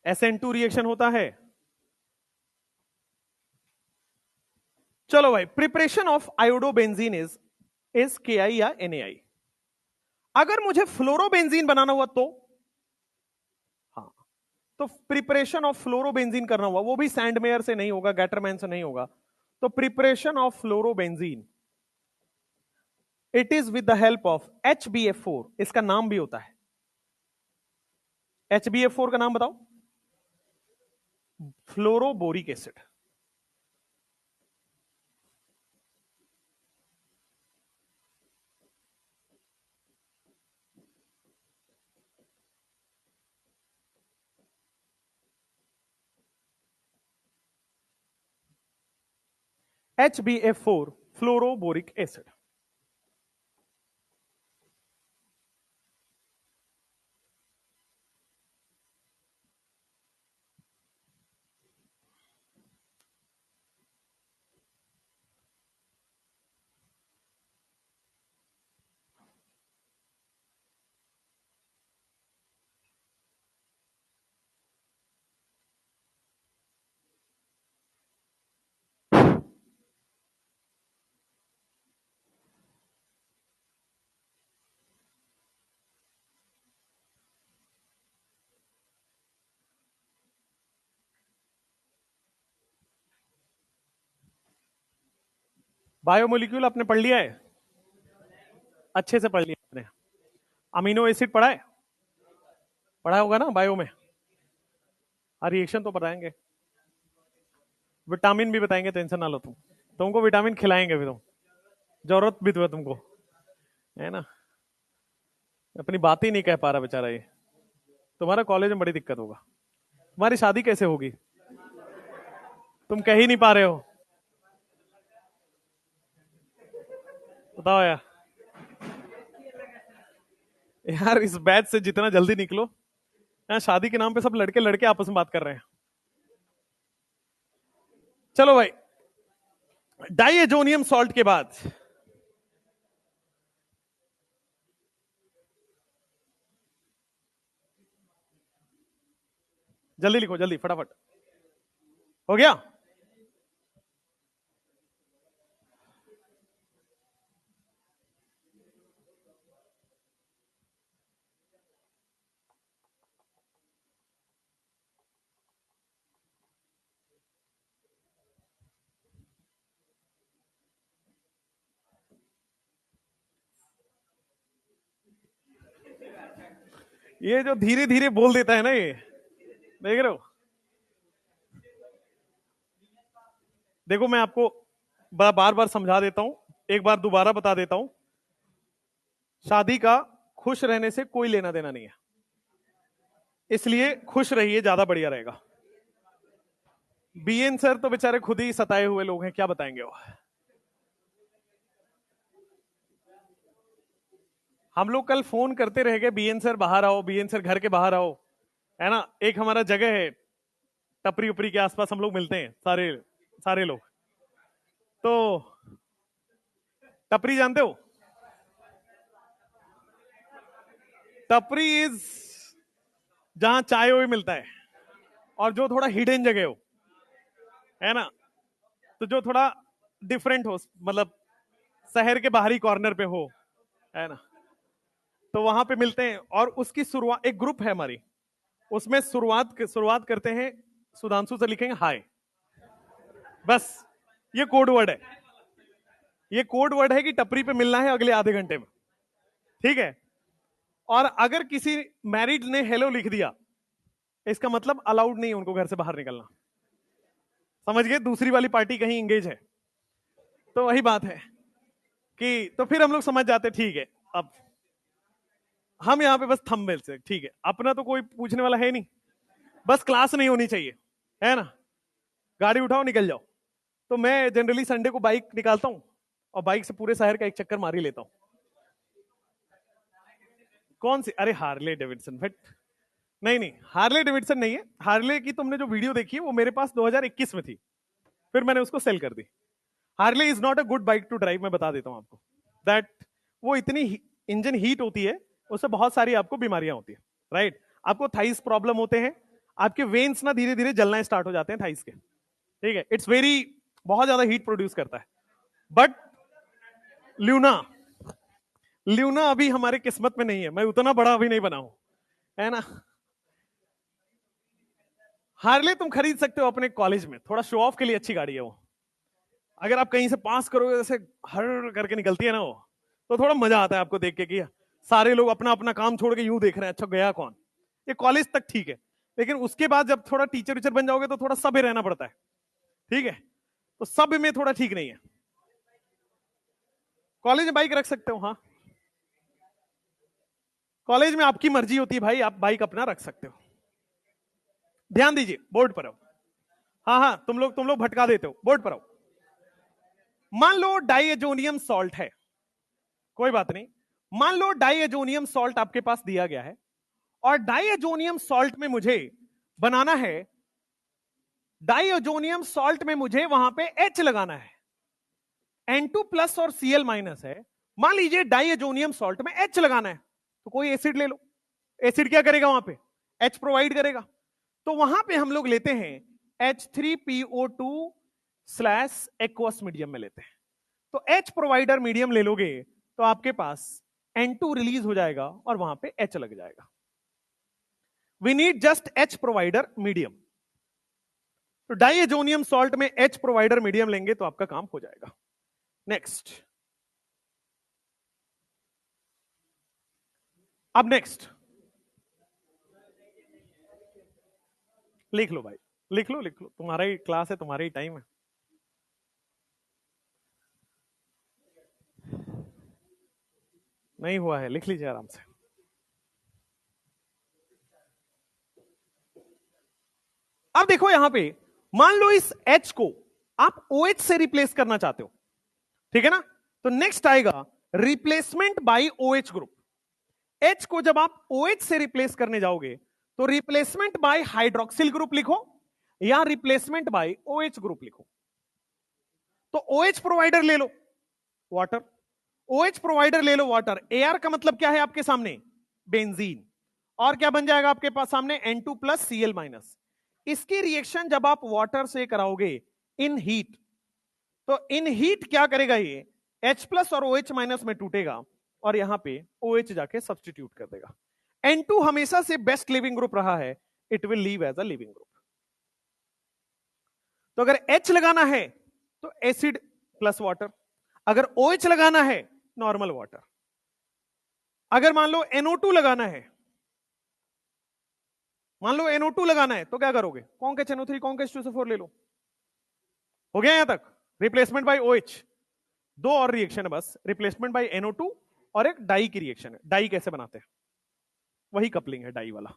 SN2 reaction होता है। चलो भाई, preparation of iodobenzene is Ki या NaI। अगर मुझे फ्लोरोबेंजीन बनाना हुआ तो, हाँ, तो प्रिपरेशन ऑफ फ्लोरोबेंजीन करना हुआ, वो भी सैंडमेयर से नहीं होगा, गैटरमैन से नहीं होगा। तो preparation of fluorobenzene it is with the help of HbF4। इसका नाम भी होता है, HbF4 का नाम बताओ? Fluoroboric acid. HbF4 fluoroboric acid. Biomolecule आपने पढ़ लिया है? अच्छे से पढ़ लिया आपने? अमीनो एसिड पढ़ा है? पढ़ा होगा ना बायो में? रिएक्शन तो बताएंगे, विटामिन भी बताएंगे, टेंशन ना लो तुम। तुमको विटामिन खिलाएंगे भी, तुम जरूरत भी तो है तुमको, है ना? अपनी बात ही नहीं कह पा रहा बेचारा ये। तुम्हारा कॉलेज में बड़ी दिक्कत होगा। तुम्हारी शादी कैसे होगी? तुम कह ही नहीं पा रहे हो। बताओ यार। यार इस बैच से जितना जल्दी निकलो। यहाँ शादी के नाम पे सब लड़के लड़के आपस में बात कर रहे हैं। चलो भाई, डाइएजोनियम सॉल्ट के बाद जल्दी लिखो, जल्दी फटाफट। हो गया? ये जो धीरे धीरे बोल देता है ना, ये देख रहे हो? देखो मैं आपको बार बार समझा देता हूं, एक बार दोबारा बता देता हूं। शादी का खुश रहने से कोई लेना देना नहीं है, इसलिए खुश रहिए, ज्यादा बढ़िया रहेगा। बीएन सर तो बेचारे खुद ही सताए हुए लोग हैं, क्या बताएंगे वो। हम लोग कल फोन करते रह गए, बीएन सर बाहर आओ, बीएन सर घर के बाहर आओ, है ना? एक हमारा जगह है टपरी उपरी के आसपास, हम लोग मिलते हैं सारे सारे लोग। तो टपरी जानते हो? टपरी इज जहां चाय वो मिलता है, और जो थोड़ा हिडन जगह हो, है ना? तो जो थोड़ा डिफरेंट हो, मतलब शहर के बाहरी कॉर्नर पे हो, है ना? तो वहां पे मिलते हैं और उसकी शुरुआत, एक ग्रुप है हमारी, उसमें शुरुआत करते हैं सुधांशु से, लिखेंगे हाय, बस ये कोड वर्ड है, ये कोड वर्ड है कि टपरी पे मिलना है अगले आधे घंटे में, ठीक है। और अगर किसी मैरिड ने हेलो लिख दिया, इसका मतलब अलाउड नहीं है उनको घर से बाहर निकलना, समझ गए, दूसरी वाली पार्टी कहीं इंगेज है। तो वही बात है कि तो फिर हम लोग समझ जाते ठीक है, अब हम यहां पे बस थंबनेल से, ठीक है, अपना तो कोई पूछने वाला है नहीं, बस क्लास नहीं होनी चाहिए, है ना, गाड़ी उठाओ निकल जाओ। तो मैं जनरली संडे को बाइक निकालता हूं और बाइक से पूरे शहर का एक चक्कर मार ही लेता हूं। कौन सी? अरे हार्ले डेविडसन, बट नहीं नहीं, हार्ले डेविडसन नहीं है। हार्ले की तुमने जो वीडियो देखी है वो मेरे पास 2021 में थी, फिर मैंने उसको सेल कर दी। Harley is not a good bike to drive, मैं बता देता हूं आपको, दैट वो इतनी इंजन हीट होती है, उससे बहुत सारी आपको बीमारियां होती है, राइट। आपको थाइस प्रॉब्लम होते हैं, आपके वेन्स ना धीरे धीरे जलना स्टार्ट हो जाते हैं थाइस के, ठीक है, इट्स वेरी, बहुत ज्यादा हीट प्रोड्यूस करता है। बट ल्यूना, ल्यूना अभी हमारे किस्मत में नहीं है, मैं उतना बड़ा अभी नहीं बना हूं, है ना। हार्ले तुम खरीद सकते हो अपने कॉलेज में, थोड़ा शो ऑफ के लिए अच्छी गाड़ी है वो, अगर आप कहीं से पास करोगे, जैसे हर करके निकलती है ना वो, तो थोड़ा मजा आता है आपको देख के कि सारे लोग अपना अपना काम छोड़ के यूं देख रहे हैं, अच्छा गया कौन। ये कॉलेज तक ठीक है, लेकिन उसके बाद जब थोड़ा टीचर वीचर बन जाओगे तो थोड़ा सभ्य रहना पड़ता है, ठीक है, तो सभ्य में थोड़ा ठीक नहीं है। कॉलेज में बाइक रख सकते हो, हाँ, कॉलेज में आपकी मर्जी होती है भाई, आप बाइक अपना रख सकते हो। ध्यान दीजिए, बोर्ड पर आओ, हाँ हाँ, तुम लोग भटका देते हो, बोर्ड पर आओ। मान लो डाइएजोनियम सॉल्ट है, कोई बात नहीं, मान लो डाइएजोनियम सॉल्ट आपके पास दिया गया है, और डाइएजोनियम सॉल्ट में मुझे बनाना है, डाइएजोनियम सॉल्ट में मुझे वहां पे H लगाना है, N2 प्लस और Cl माइनस है। मान लीजिए डाइएजोनियम सॉल्ट में H लगाना है, तो कोई एसिड ले लो, एसिड क्या करेगा वहां पे? H प्रोवाइड करेगा। तो वहां पे हम लोग लेते हैं H3PO2 स्लैश एक्वस मीडियम में लेते हैं। तो H प्रोवाइडर मीडियम ले लोगे तो आपके पास N2 रिलीज हो जाएगा और वहां पे H लग जाएगा। We need just H provider medium. तो डाइएजोनियम सॉल्ट में H प्रोवाइडर मीडियम लेंगे तो आपका काम हो जाएगा। नेक्स्ट, अब नेक्स्ट लिख लो भाई, लिख लो लिख लो, तुम्हारा ही क्लास है, तुम्हारा ही टाइम है। नहीं हुआ है, लिख लीजिए आराम से। अब देखो यहां पे, मान लो इस H को आप OH से रिप्लेस करना चाहते हो, ठीक है ना, तो नेक्स्ट आएगा replacement bye OH group. H को जब आप OH से रिप्लेस करने जाओगे तो रिप्लेसमेंट बाय हाइड्रोक्सिल ग्रुप लिखो या रिप्लेसमेंट बाय OH ग्रुप लिखो। तो OH प्रोवाइडर ले लो वाटर, OH प्रोवाइडर ले लो वाटर, AR का मतलब क्या है आपके सामने? बेंजीन। और क्या बन जाएगा आपके पास सामने? N2 plus Cl minus. इसकी रिएक्शन जब आप वाटर से कराओगे इन हीट, तो इन हीट क्या करेगा ये? H प्लस और OH माइनस में टूटेगा और यहां पे OH जाके सब्स्टिट्यूट कर देगा। N2 हमेशा से बेस्ट लिविंग ग्रुप रहा है, it will leave as a leaving group. तो अगर H लगाना है तो एसिड प्लस वाटर, अगर OH लगाना है नॉर्मल वाटर, अगर मान लो NO2 लगाना है, मान लो NO2 लगाना है तो क्या करोगे? कॉन्क HNO3 कॉन्क H2SO4 ले लो। हो गया यहां तक? Replacement bye OH। दो और रिएक्शन है बस, रिप्लेसमेंट बाय NO2 और एक डाई की रिएक्शन है। डाई कैसे बनाते हैं? वही कपलिंग है डाई वाला।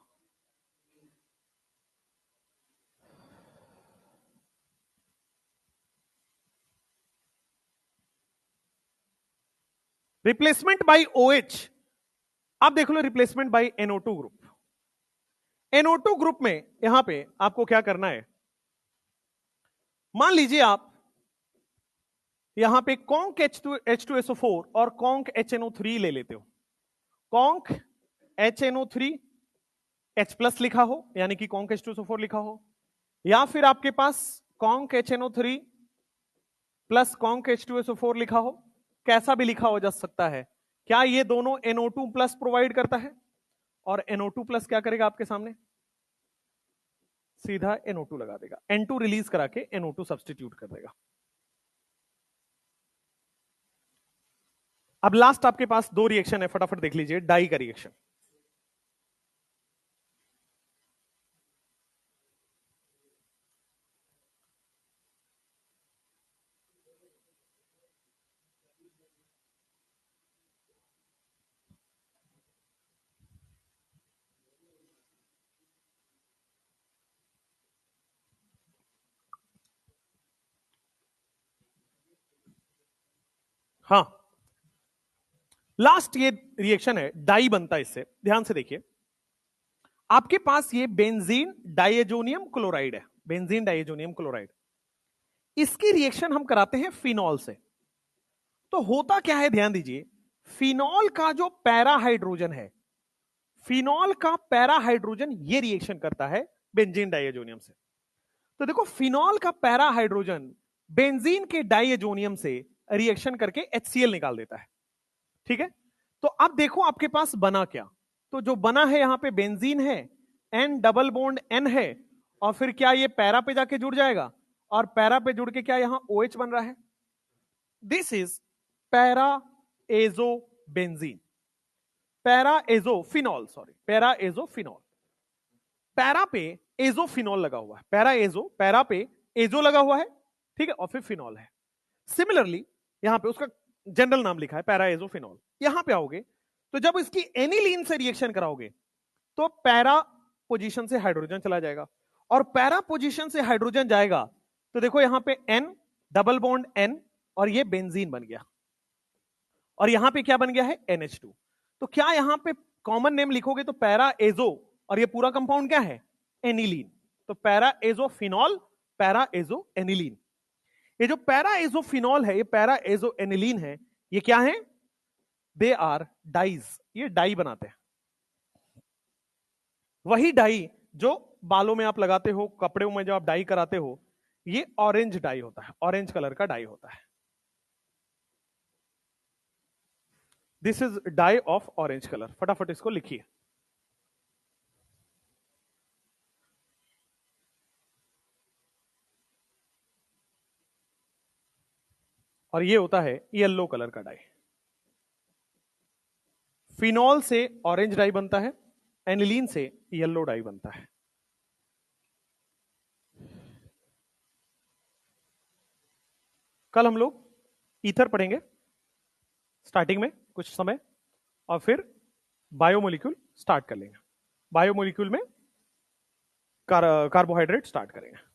रिप्लेसमेंट बाय OH, आप देख लो replacement by NO2 group. NO2 group में यहां पे आपको क्या करना है, मान लीजिए आप यहां पे कॉन्क H2SO4 और कॉन्क HNO3 ले लेते हो। कॉन्क HNO3 H प्लस लिखा हो यानी कि कॉन्क H2SO4 लिखा हो, या फिर आपके पास conc HNO3 plus conc H2SO4 लिखा हो, कैसा भी लिखा हो जा सकता है क्या ये दोनों NO2 प्लस प्रोवाइड करता है, और NO2 प्लस क्या करेगा आपके सामने, सीधा NO2 लगा देगा, N2 रिलीज करा के NO2 सब्सटीट्यूट कर देगा। अब लास्ट आपके पास दो रिएक्शन है, फटाफट देख लीजिए। डाई का रिएक्शन, हाँ लास्ट ये रिएक्शन है, डाई बनता है इससे। ध्यान से देखिए, आपके पास ये बेंजीन डाइएजोनियम क्लोराइड है, बेंजीन डाइएजोनियम क्लोराइड, इसकी रिएक्शन हम कराते हैं फिनॉल से। तो होता क्या है, ध्यान दीजिए, फिनॉल का जो पैरा हाइड्रोजन है, फिनॉल का पैरा हाइड्रोजन ये रिएक्शन करता है बेंजीन डाइएजोनियम से। तो देखो, फिनॉल का पैरा हाइड्रोजन बेंजीन के डाइएजोनियम से रिएक्शन करके HCl निकाल देता है। ठीक है, तो अब देखो आपके पास बना क्या, तो जो बना है यहां पे बेंजीन है, N डबल बॉन्ड N है, और फिर क्या ये पैरा पे जाके जुड़ जाएगा, और पैरा पे जुड़ के क्या यहां OH बन रहा है, this is para azo benzene, para azo phenol, sorry para azo phenol. Para पे एजो फिनॉल लगा हुआ है, पैरा एजो, पैरा पे एजो लगा हुआ है, ठीक है, और फिर फिनॉल है। सिमिलरली यहां पे उसका जनरल नाम लिखा है पैरा एजो फिनॉल। यहां पे आओगे तो जब इसकी एनिलीन से रिएक्शन कराओगे तो पैरा पोजीशन से हाइड्रोजन चला जाएगा, और पैरा पोजीशन से हाइड्रोजन जाएगा तो देखो यहां पे N डबल बॉन्ड N, और ये बेंजीन बन गया, और यहां पे क्या बन गया है, NH2। तो क्या यहां पे कॉमन नेम लिखोगे तो पैरा एजो, और ये पूरा कंपाउंड क्या है, एनिलीन। तो para azo phenol, para azo aniline. ये जो पैरा एजो फिनॉल है, ये पैरा एजो एनिलीन है, ये क्या है, दे आर डाइज, ये डाई बनाते हैं। वही डाई जो बालों में आप लगाते हो, कपड़ों में जो आप डाई कराते हो, ये ऑरेंज डाई होता है, ऑरेंज कलर का डाई होता है। This is dye of orange colour. फटाफट इसको लिखिए। और ये होता है येलो कलर का डाई। फिनॉल से ऑरेंज डाई बनता है, एनिलीन से येलो डाई बनता है। कल हम लोग ईथर पढ़ेंगे स्टार्टिंग में कुछ समय, और फिर बायोमोलिक्यूल स्टार्ट कर लेंगे। बायोमोलिक्यूल में कार्बोहाइड्रेट स्टार्ट करेंगे।